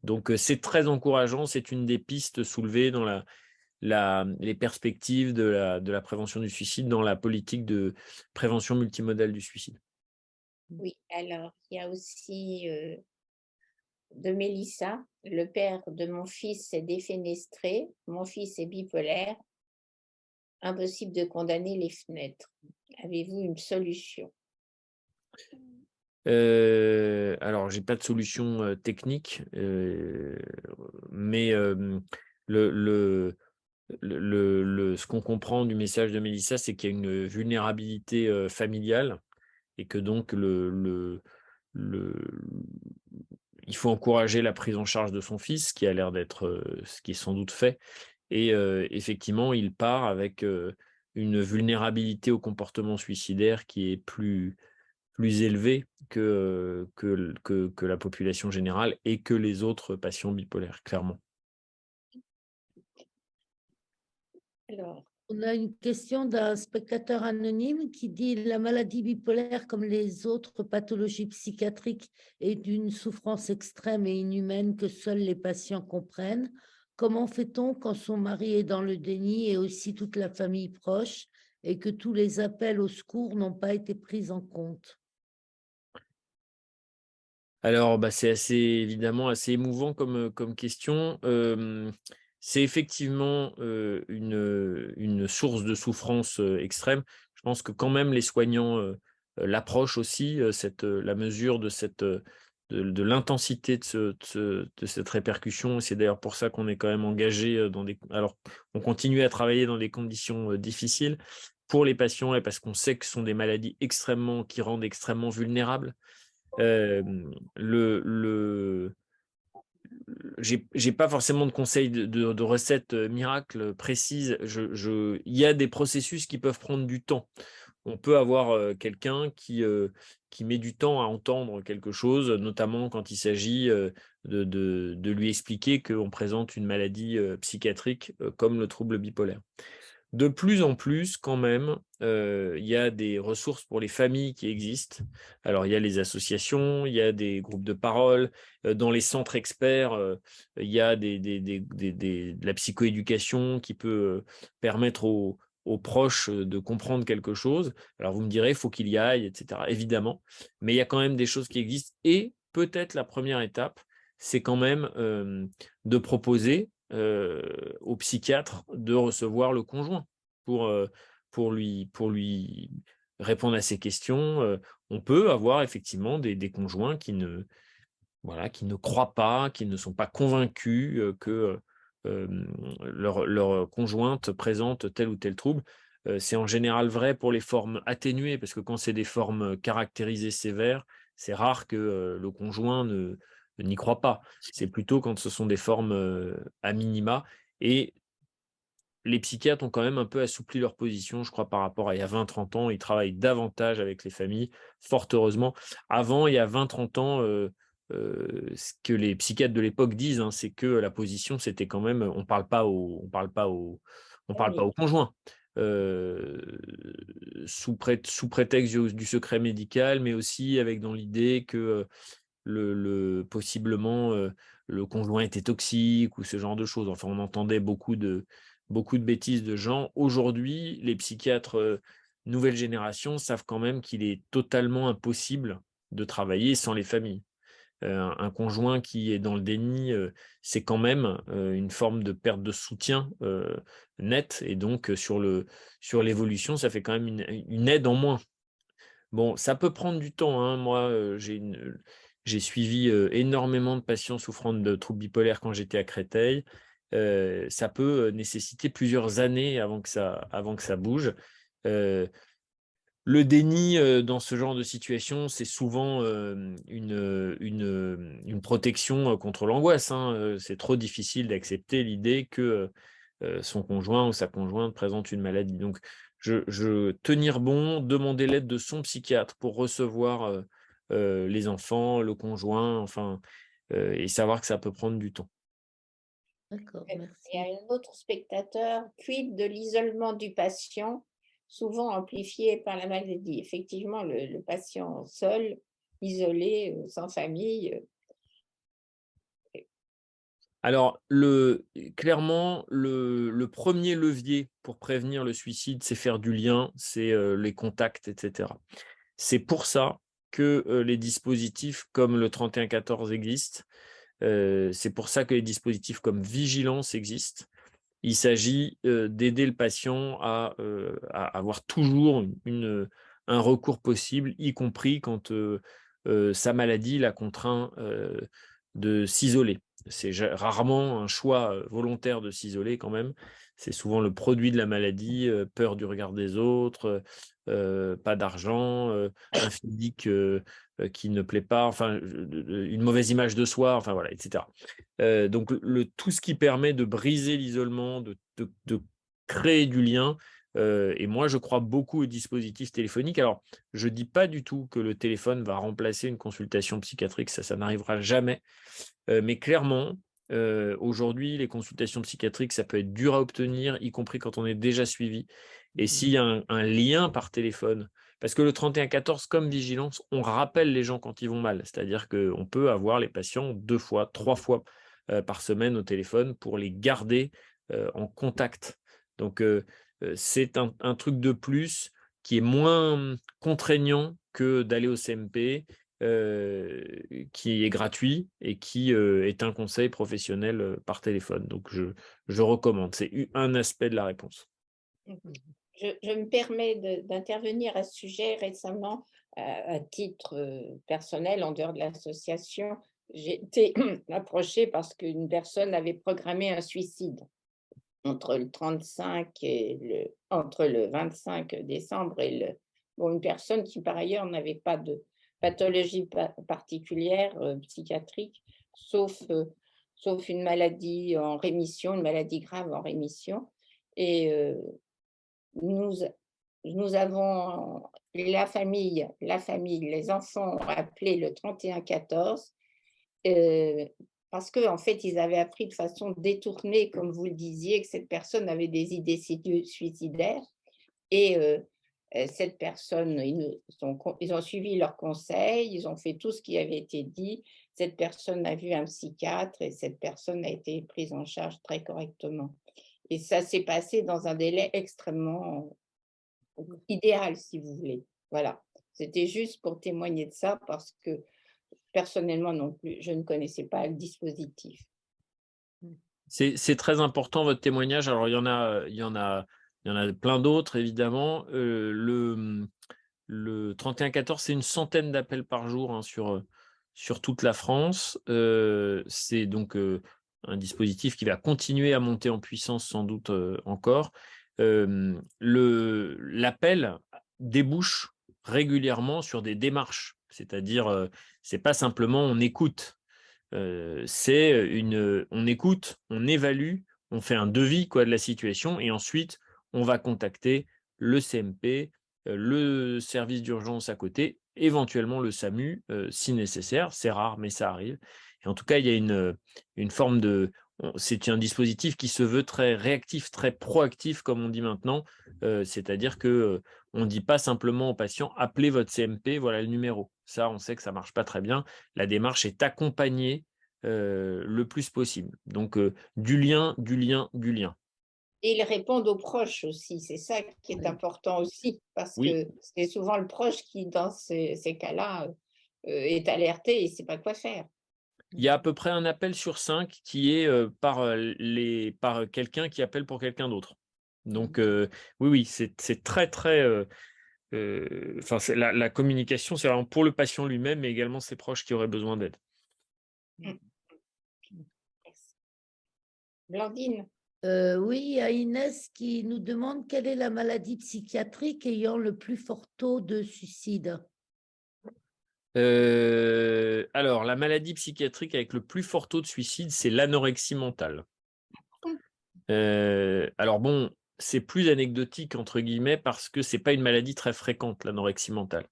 Donc, c'est très encourageant. C'est une des pistes soulevées dans les perspectives de la prévention du suicide dans la politique de prévention multimodale du suicide. Oui, alors, il y a aussi de Mélissa. Le père de mon fils s'est défenestré. Mon fils est bipolaire. Impossible de condamner les fenêtres. Avez-vous une solution? Alors, j'ai pas de solution technique, mais ce qu'on comprend du message de Mélissa, c'est qu'il y a une vulnérabilité familiale et que donc le il faut encourager la prise en charge de son fils, qui a l'air d'être, ce qui est sans doute fait. Et effectivement, il part avec une vulnérabilité au comportement suicidaire qui est plus élevée que la population générale et que les autres patients bipolaires, clairement. Alors, On a une question d'un spectateur anonyme qui dit la maladie bipolaire, comme les autres pathologies psychiatriques, est d'une souffrance extrême et inhumaine que seuls les patients comprennent. Comment fait-on quand son mari est dans le déni et aussi toute la famille proche et que tous les appels au secours n'ont pas été pris en compte? Alors, bah, c'est évidemment assez émouvant comme question. C'est effectivement une source de souffrance extrême. Je pense que quand même les soignants l'approchent aussi, la mesure de de l'intensité de cette répercussion. C'est d'ailleurs pour ça qu'on est quand même engagé alors, on continue à travailler dans des conditions difficiles pour les patients et parce qu'on sait que ce sont des maladies qui rendent extrêmement vulnérables. J'ai pas forcément de conseils de recettes miracles précises. Il y a des processus qui peuvent prendre du temps. On peut avoir quelqu'un qui met du temps à entendre quelque chose, notamment quand il s'agit de lui expliquer qu'on présente une maladie psychiatrique comme le trouble bipolaire. De plus en plus, quand même, il y a des ressources pour les familles qui existent. Alors, il y a les associations, il y a des groupes de parole, dans les centres experts, il y a de la psychoéducation qui peut permettre aux proches de comprendre quelque chose. Alors, vous me direz, il faut qu'il y aille, etc. Évidemment, mais il y a quand même des choses qui existent. Et peut-être la première étape, c'est quand même de proposer au psychiatre de recevoir le conjoint pour lui répondre à ses questions. On peut avoir effectivement des conjoints voilà, qui ne croient pas, qui ne sont pas convaincus que leur conjointe présente tel ou tel trouble. C'est en général vrai pour les formes atténuées, parce que quand c'est des formes caractérisées sévères, c'est rare que le conjoint n'y croit pas. C'est plutôt quand ce sont des formes à minima. Et les psychiatres ont quand même un peu assoupli leur position, je crois, par rapport à il y a 20-30 ans. Ils travaillent davantage avec les familles, fort heureusement. Avant, il y a 20-30 ans, ce que les psychiatres de l'époque disent, hein, c'est que la position, c'était quand même, on parle pas Oui. au conjoint. Sous prétexte du secret médical, mais aussi avec dans l'idée que possiblement le conjoint était toxique ou ce genre de choses. Enfin, on entendait beaucoup de bêtises de gens. Aujourd'hui, les psychiatres nouvelle génération savent quand même qu'il est totalement impossible de travailler sans les familles. Un conjoint qui est dans le déni, c'est quand même une forme de perte de soutien nette, et donc sur l'évolution, ça fait quand même une aide en moins. Bon, ça peut prendre du temps, hein. Moi, j'ai suivi énormément de patients souffrant de troubles bipolaires quand j'étais à Créteil. Ça peut nécessiter plusieurs années avant que ça bouge. Heu, le déni dans ce genre de situation, c'est souvent une protection contre l'angoisse, hein. C'est trop difficile d'accepter l'idée que son conjoint ou sa conjointe présente une maladie. Donc, tenir bon, demander l'aide de son psychiatre pour recevoir les enfants, le conjoint, enfin, et savoir que ça peut prendre du temps. D'accord, Il y a merci. un autre spectateur, quid de l'isolement du patient, souvent amplifié par la maladie. Effectivement, le patient seul, isolé, sans famille, Alors, clairement, le premier levier pour prévenir le suicide, c'est faire du lien, c'est les contacts, etc. C'est pour ça que les dispositifs comme le 3114 existent. C'est pour ça que les dispositifs comme Vigilance existent. Il s'agit d'aider le patient à avoir toujours un recours possible, y compris quand sa maladie l'a contraint de s'isoler. C'est rarement un choix volontaire de s'isoler quand même. C'est souvent le produit de la maladie, peur du regard des autres, pas d'argent, un physique qui ne plaît pas, enfin, une mauvaise image de soi, enfin voilà, etc. Donc tout ce qui permet de briser l'isolement, de créer du lien, et moi je crois beaucoup aux dispositifs téléphoniques. Alors, je dis pas du tout que le téléphone va remplacer une consultation psychiatrique, ça n'arrivera jamais. Mais clairement, aujourd'hui, les consultations psychiatriques, ça peut être dur à obtenir, y compris quand on est déjà suivi. Et s'il y a un lien par téléphone, parce que le 3114, comme Vigilance, on rappelle les gens quand ils vont mal. C'est-à-dire qu'on peut avoir les patients 2 fois, 3 fois par semaine au téléphone pour les garder en contact. Donc, c'est un truc de plus qui est moins contraignant que d'aller au CMP, qui est gratuit et qui est un conseil professionnel par téléphone. Donc, je recommande. C'est un aspect de la réponse. Je me permets d'intervenir à ce sujet. Récemment, à titre personnel, en dehors de l'association, j'ai été approchée parce qu'une personne avait programmé un suicide entre le 25 décembre et une personne qui, par ailleurs, n'avait pas de pathologie particulière psychiatrique, sauf, sauf une maladie en rémission, une maladie grave en rémission. Et nous, nous avons, la famille, les enfants ont appelé le 31 14 parce qu'en fait, ils avaient appris de façon détournée, comme vous le disiez, que cette personne avait des idées suicidaires. Et cette personne, ils ont suivi leurs conseils, ils ont fait tout ce qui avait été dit. Cette personne a vu un psychiatre et cette personne a été prise en charge très correctement. Et ça s'est passé dans un délai extrêmement idéal, si vous voulez. Voilà. C'était juste pour témoigner de ça parce que personnellement non plus, je ne connaissais pas le dispositif. C'est très important votre témoignage. Alors il y en a plein d'autres évidemment. Le 31 14, c'est une centaine d'appels par jour, hein, sur toute la France. C'est donc un dispositif qui va continuer à monter en puissance sans doute encore. L'appel débouche régulièrement sur des démarches, c'est-à-dire c'est pas simplement on écoute. On écoute, on évalue, on fait un devis quoi de la situation et ensuite on va contacter le CMP, le service d'urgence à côté, éventuellement le SAMU, si nécessaire. C'est rare, mais ça arrive. Et en tout cas, il y a une forme de c'est un dispositif qui se veut très réactif, très proactif, comme on dit maintenant. C'est-à-dire que, on ne dit pas simplement aux patients: «Appelez votre CMP, voilà le numéro». Ça, on sait que ça marche pas très bien. La démarche est accompagnée, le plus possible. Donc, du lien, du lien, du lien. Et ils répondent aux proches aussi, c'est ça qui est Oui. important aussi, parce Oui, que c'est souvent le proche qui, dans ces cas-là, est alerté et ne sait pas quoi faire. il y a à peu près un appel sur 5 qui est, par quelqu'un qui appelle pour quelqu'un d'autre. Donc, oui, oui, c'est très, très, enfin, c'est la communication, c'est vraiment pour le patient lui-même, mais également ses proches qui auraient besoin d'aide. Mmh. Merci. Blandine? Oui, il y a Inès qui nous demande quelle est la maladie psychiatrique ayant le plus fort taux de suicide. Alors la maladie psychiatrique avec le plus fort taux de suicide, c'est l'anorexie mentale. Mmh. Alors bon, c'est plus «anecdotique» entre guillemets parce que c'est pas une maladie très fréquente, l'anorexie mentale.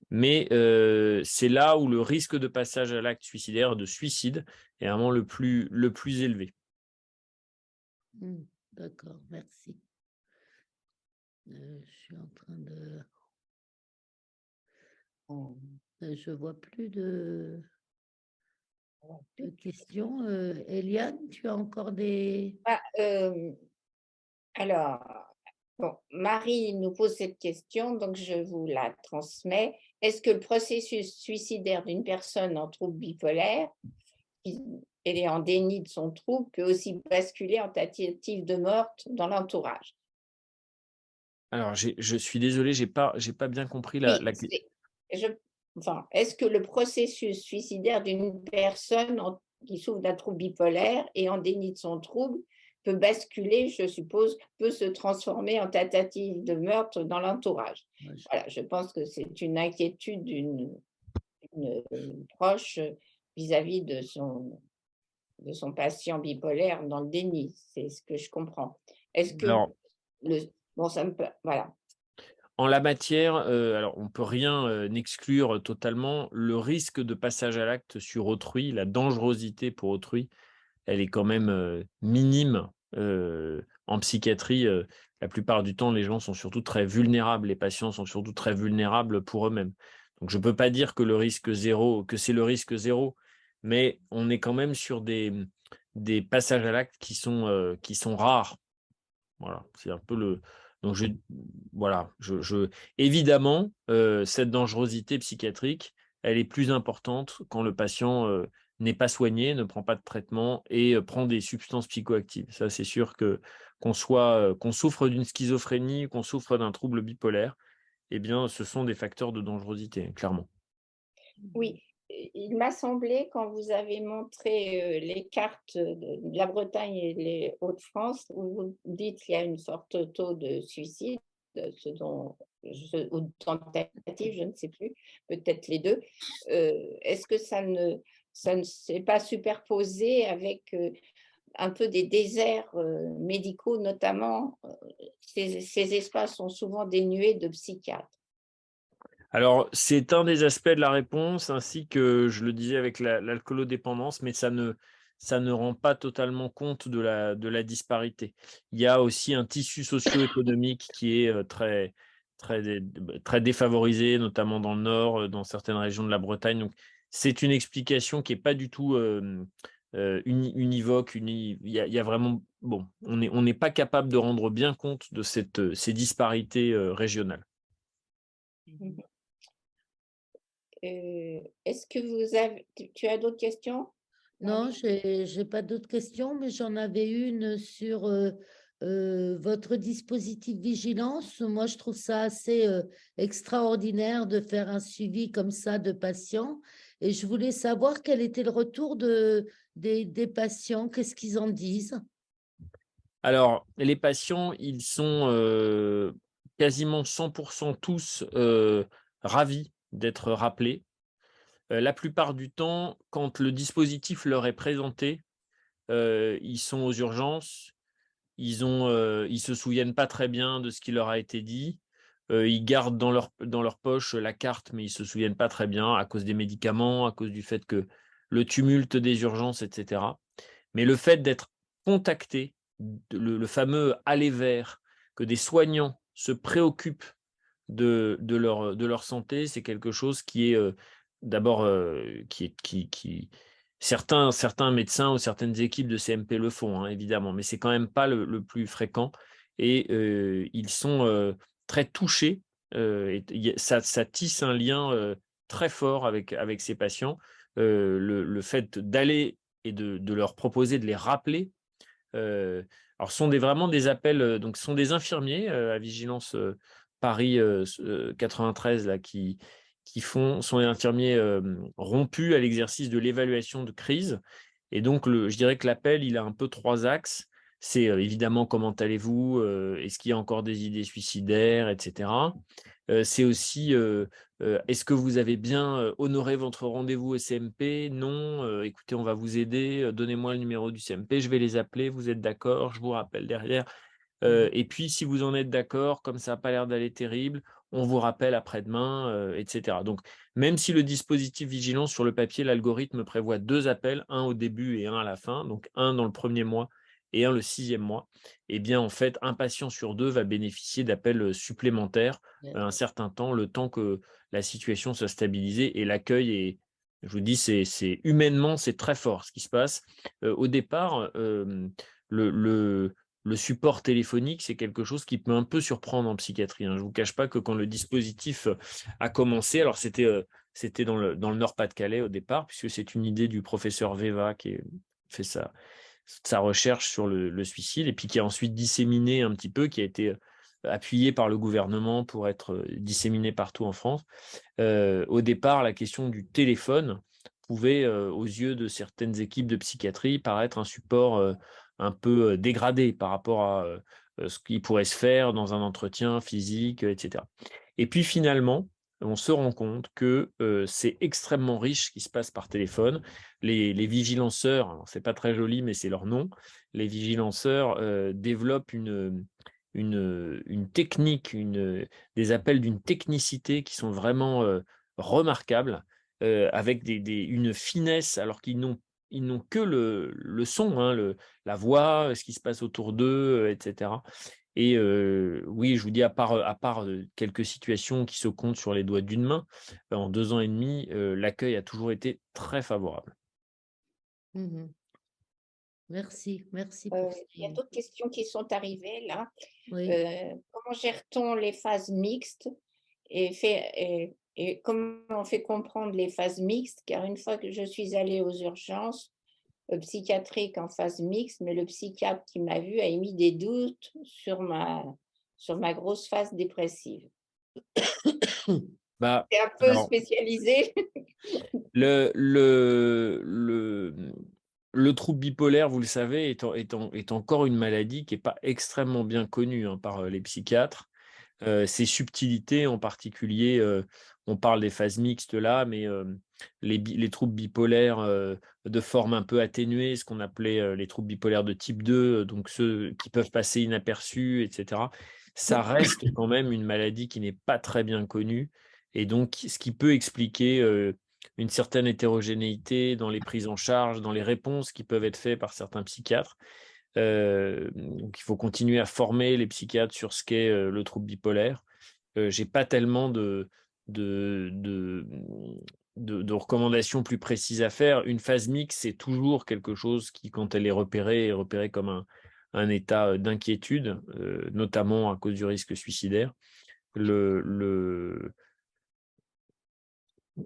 Mais, c'est là où le risque de passage à l'acte suicidaire, de suicide, est vraiment le plus élevé. D'accord, merci. Je suis en train de... je vois plus de questions. Eliane, tu as encore des... Ah, alors, bon, Marie nous pose cette question, donc je vous la transmets. Est-ce que le processus suicidaire d'une personne en trouble bipolaire, qui elle est en déni de son trouble, peut aussi basculer en tentative de meurtre dans l'entourage? Alors je suis désolé, j'ai pas bien compris la Oui, la ques je enfin, est-ce que le processus suicidaire d'une personne qui souffre d'un trouble bipolaire et en déni de son trouble peut basculer, je suppose, peut se transformer en tentative de meurtre dans l'entourage? Voilà, je pense que c'est une inquiétude d'une proche vis-à-vis de son patient bipolaire dans le déni, c'est ce que je comprends. Est-ce que alors le bon, ça me peut voilà. en la matière, alors on peut rien, n'exclure totalement. Le risque de passage à l'acte sur autrui, la dangerosité pour autrui, elle est quand même, minime. En psychiatrie, la plupart du temps, les gens sont surtout très vulnérables, les patients sont surtout très vulnérables pour eux-mêmes. Donc je ne peux pas dire que c'est le risque zéro, mais on est quand même sur des passages à l'acte qui sont rares. Voilà, c'est un peu le donc voilà, évidemment, cette dangerosité psychiatrique, elle est plus importante quand le patient, n'est pas soigné, ne prend pas de traitement et prend des substances psychoactives. Ça, c'est sûr que qu'on souffre d'une schizophrénie, qu'on souffre d'un trouble bipolaire, eh bien, ce sont des facteurs de dangerosité, clairement. Oui, il m'a semblé quand vous avez montré, les cartes de la Bretagne et les Hauts-de-France, où vous dites qu'il y a une forte taux de suicide, ce dont ou de tentative, je ne sais plus, peut-être les 2. Est-ce que ça ne s'est pas superposé avec, un peu des déserts, médicaux notamment? Ces espaces sont souvent dénués de psychiatres. Alors, c'est un des aspects de la réponse, ainsi que je le disais avec l'alcoolodépendance, mais ça ne rend pas totalement compte de la disparité. Il y a aussi un tissu socio-économique qui est très défavorisé, notamment dans le Nord, dans certaines régions de la Bretagne. Donc, c'est une explication qui n'est pas du tout univoque. Il y a vraiment, bon, on n'est pas capable de rendre bien compte de ces disparités régionales. Mmh. Est-ce que vous avez tu as d'autres questions, Non, Marie? j'ai pas d'autres questions, mais j'en avais une sur votre dispositif vigilance. Moi, je trouve ça assez extraordinaire de faire un suivi comme ça de patients. Et je voulais savoir quel était le retour des patients, qu'est-ce qu'ils en disent. Alors, les patients, ils sont, quasiment 100 tous, ravis d'être rappelés. La plupart du temps, quand le dispositif leur est présenté, ils sont aux urgences, ils se souviennent pas très bien de ce qui leur a été dit. Ils gardent dans leur poche la carte, mais ils se souviennent pas très bien à cause des médicaments, à cause du fait que le tumulte des urgences et cetera. Mais le fait d'être contacté, le fameux aller vers, que des soignants se préoccupent de leur santé, c'est quelque chose qui est, d'abord, qui certains médecins ou certaines équipes de CMP le font, hein, évidemment, mais c'est quand même pas le plus fréquent et ils sont, très touchés, et il y a ça tisse un lien, très fort avec ces patients. Le fait d'aller et de leur proposer de les rappeler. Alors ce sont vraiment des appels, donc ce sont des infirmiers, à Vigilance, Paris, 93 là qui sont des infirmiers, rompus à l'exercice de l'évaluation de crise et donc je dirais que l'appel, il a un peu 3 axes. C'est, évidemment: «Comment allez-vous?» «Est-ce qu'il y a encore des idées suicidaires?» et cetera. C'est aussi, «Est-ce que vous avez bien, honoré votre rendez-vous au CMP? Non? Écoutez, on va vous aider, donnez-moi le numéro du CMP, je vais les appeler, vous êtes d'accord? Je vous rappelle derrière. Mhm. Et puis si vous en êtes d'accord, comme ça a pas l'air d'aller terrible, on vous rappelle après-demain», et cetera. Donc même si le dispositif vigilance sur le papier, l'algorithme prévoit 2 appels, un au début et un à la fin, donc un dans le premier mois et un le 6e mois, eh bien, en fait, un patient sur 2 va bénéficier d'appels, supplémentaires, un certain temps, le temps que la situation soit stabilisée et l'accueil est, je vous dis, c'est humainement, c'est très fort ce qui se passe. Au départ, le le support téléphonique, c'est quelque chose qui peut un peu surprendre en psychiatrie, hein. Je ne vous cache pas que quand le dispositif, a commencé, alors c'était dans le Nord-Pas-de-Calais au départ, puisque c'est une idée du professeur Veva qui fait sa recherche sur le suicide et puis qui a ensuite disséminé un petit peu, qui a été, appuyé par le gouvernement pour être, disséminé partout en France. Au départ, la question du téléphone pouvait, aux yeux de certaines équipes de psychiatrie, paraître un support, un peu, dégradé par rapport à, ce qui pourrait se faire dans un entretien physique, et cetera. Et puis finalement, on se rend compte que, c'est extrêmement riche ce qui se passe par téléphone. Les vigilanceurs, alors c'est pas très joli, mais c'est leur nom. Les vigilanceurs, développent une technique, des appels d'une technicité qui sont vraiment, remarquables, avec une finesse alors ils n'ont que le son, hein, la voix, ce qui se passe autour d'eux, et cetera. Et oui, je vous dis à part, quelques situations qui se comptent sur les doigts d'une main, en 2 ans et demi, l'accueil a toujours été très favorable. Mhm. Merci, merci pour Il y a ces... d'autres questions qui sont arrivées là. Oui. Comment gère-t-on les phases mixtes et Et comment on fait comprendre les phases mixtes? Car une fois que je suis allée aux urgences psychiatriques en phase mixte, mais le psychiatre qui m'a vue a émis des doutes sur ma grosse phase dépressive. Bah, C'est un peu alors, spécialisé. le, le, le, le trouble bipolaire, vous le savez, est encore une maladie qui n'est pas extrêmement bien connue, hein, par les psychiatres. Ses subtilités, en particulier, on parle des phases mixtes là, mais les troubles bipolaires de forme un peu atténuée, ce qu'on appelait les troubles bipolaires de type 2, donc ceux qui peuvent passer inaperçus, etc. Ça reste quand même une maladie qui n'est pas très bien connue, et donc ce qui peut expliquer une certaine hétérogénéité dans les prises en charge, dans les réponses qui peuvent être faites par certains psychiatres. Donc il faut continuer à former les psychiatres sur ce qu'est le trouble bipolaire. J'ai pas tellement de, de, de recommandations plus précises à faire. Une phase mixte, c'est toujours quelque chose qui, quand elle est repérée comme un état d'inquiétude, notamment à cause du risque suicidaire. Le,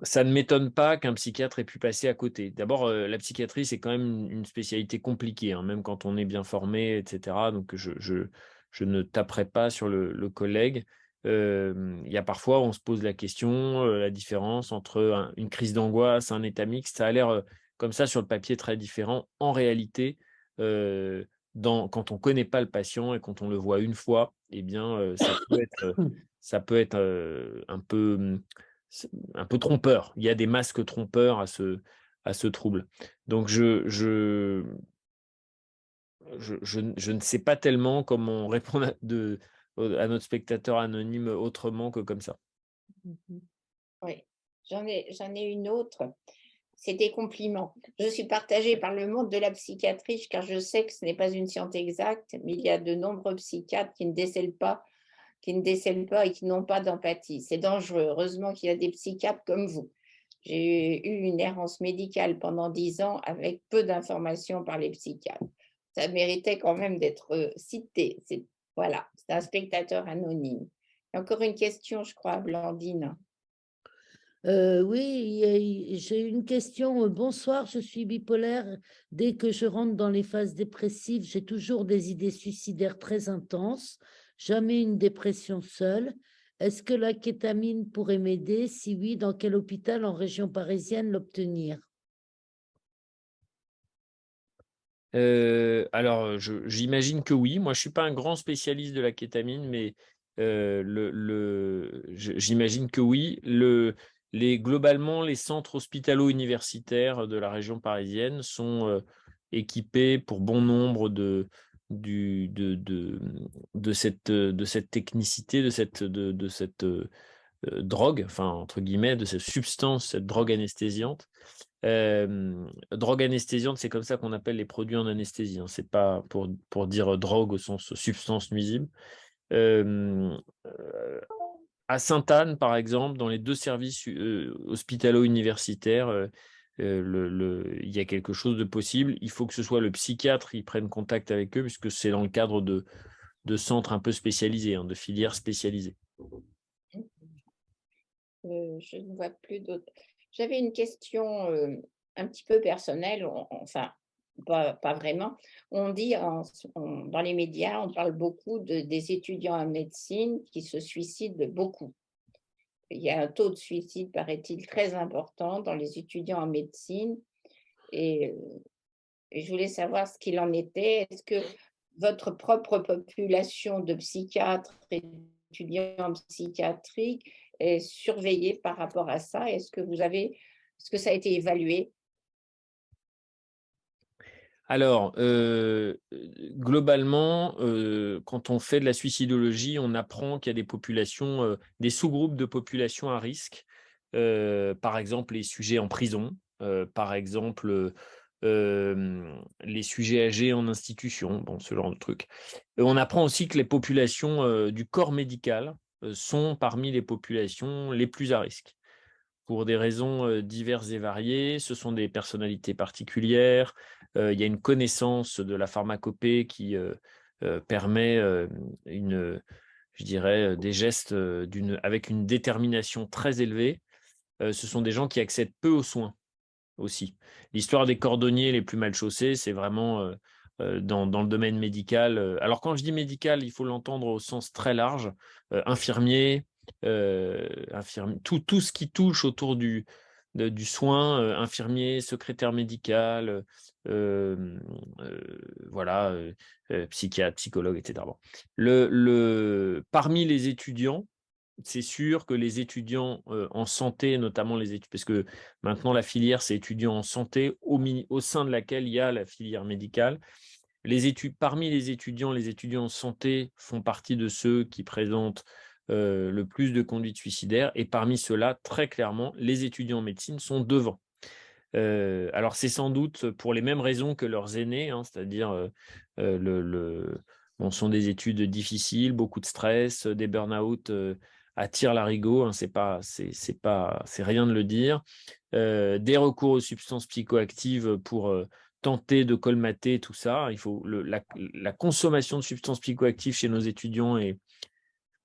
Ça ne m'étonne pas qu'un psychiatre ait pu passer à côté. D'abord, la psychiatrie, c'est quand même une spécialité compliquée, hein, même quand on est bien formé, etc. Donc, je ne taperai pas sur le collègue. Il y a parfois, on se pose la question, la différence entre une crise d'angoisse, un état mixte. Ça a l'air comme ça sur le papier très différent. En réalité, euh, quand on ne connaît pas le patient et quand on le voit une fois, eh bien, ça peut être un peu trompeur. Il y a des masques trompeurs à ce trouble. Donc, je ne sais pas tellement comment répondre à notre spectateur anonyme autrement que comme ça. Oui, j'en ai une autre. C'est des compliments. Je suis partagée par le monde de la psychiatrie, car je sais que ce n'est pas une science exacte, mais il y a de nombreux psychiatres qui ne décèlent pas et qui n'ont pas d'empathie. C'est dangereux. Heureusement qu'il y a des psychiatres comme vous. J'ai eu une errance médicale pendant 10 ans avec peu d'informations par les psychiatres. Ça méritait quand même d'être cité. Voilà, c'est un spectateur anonyme. Encore une question, je crois, Blandine. Oui, j'ai une question. Bonsoir, je suis bipolaire. Dès que je rentre dans les phases dépressives, j'ai toujours des idées suicidaires très intenses, jamais une dépression seule. Est-ce que la kétamine pourrait m'aider? Si oui, dans quel hôpital en région parisienne l'obtenir? Alors, j'imagine que oui. Moi, je suis pas un grand spécialiste de la kétamine, mais j'imagine que oui. Globalement, les centres hospitalo-universitaires de la région parisienne sont équipés pour bon nombre du- de cette technicité, de cette drogue, enfin, entre guillemets, de cette substance, cette drogue anesthésiante. Drogue anesthésiante, c'est comme ça qu'on appelle les produits en anesthésie, hein. C'est pas pour dire drogue au sens substance nuisible. Euh, euh, à Sainte-Anne, par exemple, dans les deux services hospitalo-universitaires, il y a quelque chose de possible. Il faut que ce soit le psychiatre qui prenne contact avec eux, puisque c'est dans le cadre de centres un peu spécialisés, hein, de filières spécialisées. Je ne vois plus d'autres. J'avais une question un petit peu personnelle, enfin, pas vraiment. On dit dans les médias, on parle beaucoup des étudiants en médecine qui se suicident beaucoup. Il y a un taux de suicide, paraît-il, très important dans les étudiants en médecine. Et, et je voulais savoir ce qu'il en était. Est-ce que votre propre population de psychiatres, étudiants en psychiatrie, est surveillée par rapport à ça? Est-ce que ça a été évalué? Alors, globalement, quand on fait de la suicidologie, on apprend qu'il y a des populations, des sous-groupes de populations à risque. Par exemple, les sujets en prison, par exemple, les sujets âgés en institution, bon, ce genre de trucs. On apprend aussi que les populations du corps médical sont parmi les populations les plus à risque pour des raisons diverses et variées. Ce sont des personnalités particulières. Il y a une connaissance de la pharmacopée qui permet je dirais, des gestes avec une détermination très élevée. Ce sont des gens qui accèdent peu aux soins aussi. L'histoire des cordonniers les plus mal chaussés, c'est vraiment dans le domaine médical. Alors quand je dis médical, il faut l'entendre au sens très large. Infirmier, tout ce qui touche autour du soin, infirmier, secrétaire médical, voilà, psychiatre, psychologue, etc. Bon. Parmi les étudiants, c'est sûr que les étudiants en santé, notamment les études, parce que maintenant la filière, c'est étudiants en santé, au sein de laquelle il y a la filière médicale. Parmi les étudiants en santé font partie de ceux qui présentent le plus de conduites suicidaires, et parmi ceux-là, très clairement, les étudiants en médecine sont devant. Alors c'est sans doute pour les mêmes raisons que leurs aînés, hein, c'est-à-dire bon, ce sont des études difficiles, beaucoup de stress, des burn-out attirent l'arigot, hein, c'est rien de le dire. Des recours aux substances psychoactives pour tenter de colmater tout ça. La consommation de substances psychoactives chez nos étudiants est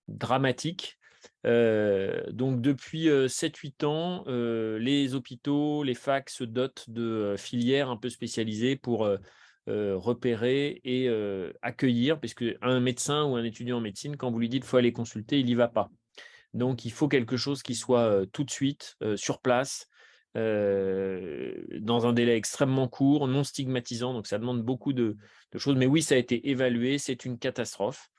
dramatique. Donc depuis 7-8 ans, les hôpitaux, les facs se dotent de filières un peu spécialisées pour repérer et accueillir, parce qu'un médecin ou un étudiant en médecine, quand vous lui dites qu'il faut aller consulter, il n'y va pas. Donc il faut quelque chose qui soit tout de suite sur place, dans un délai extrêmement court, non stigmatisant, donc ça demande beaucoup de choses. Mais oui, ça a été évalué, c'est une catastrophe.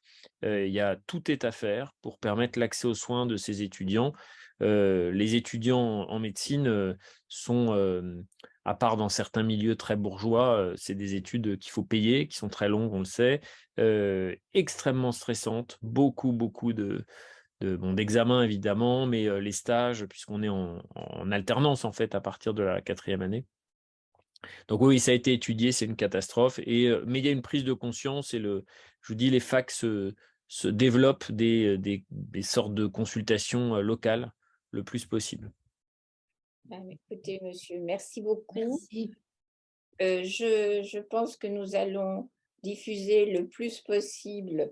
Tout est à faire pour permettre l'accès aux soins de ces étudiants. Les étudiants en médecine sont, à part dans certains milieux très bourgeois, c'est des études qu'il faut payer, qui sont très longues, on le sait, extrêmement stressantes, beaucoup d'examens évidemment, mais les stages, puisqu'on est en alternance en fait à partir de la 4e année. Donc oui, ça a été étudié, c'est une catastrophe. Mais il y a une prise de conscience et je vous dis, les facs se développent des sortes de consultations locales le plus possible. Écoutez, monsieur, merci beaucoup. Merci. Je pense que nous allons diffuser le plus possible.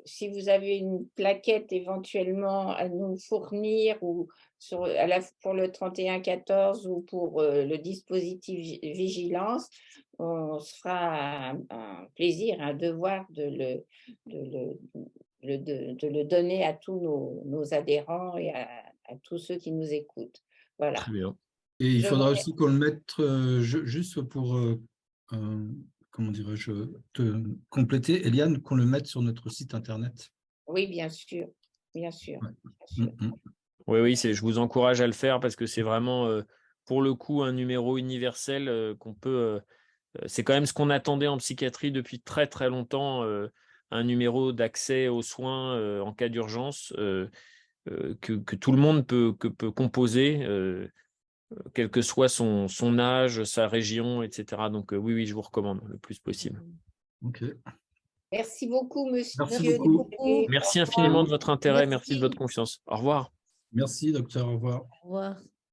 Si vous avez une plaquette éventuellement à nous fournir ou pour le 3114 ou pour le dispositif vigilance, on se fera un plaisir, un devoir de le donner à tous nos adhérents et à tous ceux qui nous écoutent. Voilà. Très bien. Et il Je faudra vous aussi qu'on le mette, juste pour, comment dirais-je, te compléter, Eliane, qu'on le mette sur notre site internet. Oui, bien sûr, bien sûr. Ouais. Bien sûr. Oui, je vous encourage à le faire parce que c'est vraiment, pour le coup, un numéro universel qu'on peut. C'est quand même ce qu'on attendait en psychiatrie depuis très très longtemps, un numéro d'accès aux soins en cas d'urgence que tout le monde peut composer, quel que soit son âge, sa région, etc. Donc oui, je vous recommande le plus possible. Ok. Merci beaucoup, monsieur. Merci beaucoup. Merci infiniment de votre intérêt, merci de votre confiance. Au revoir. Merci, docteur. Au revoir. Au revoir.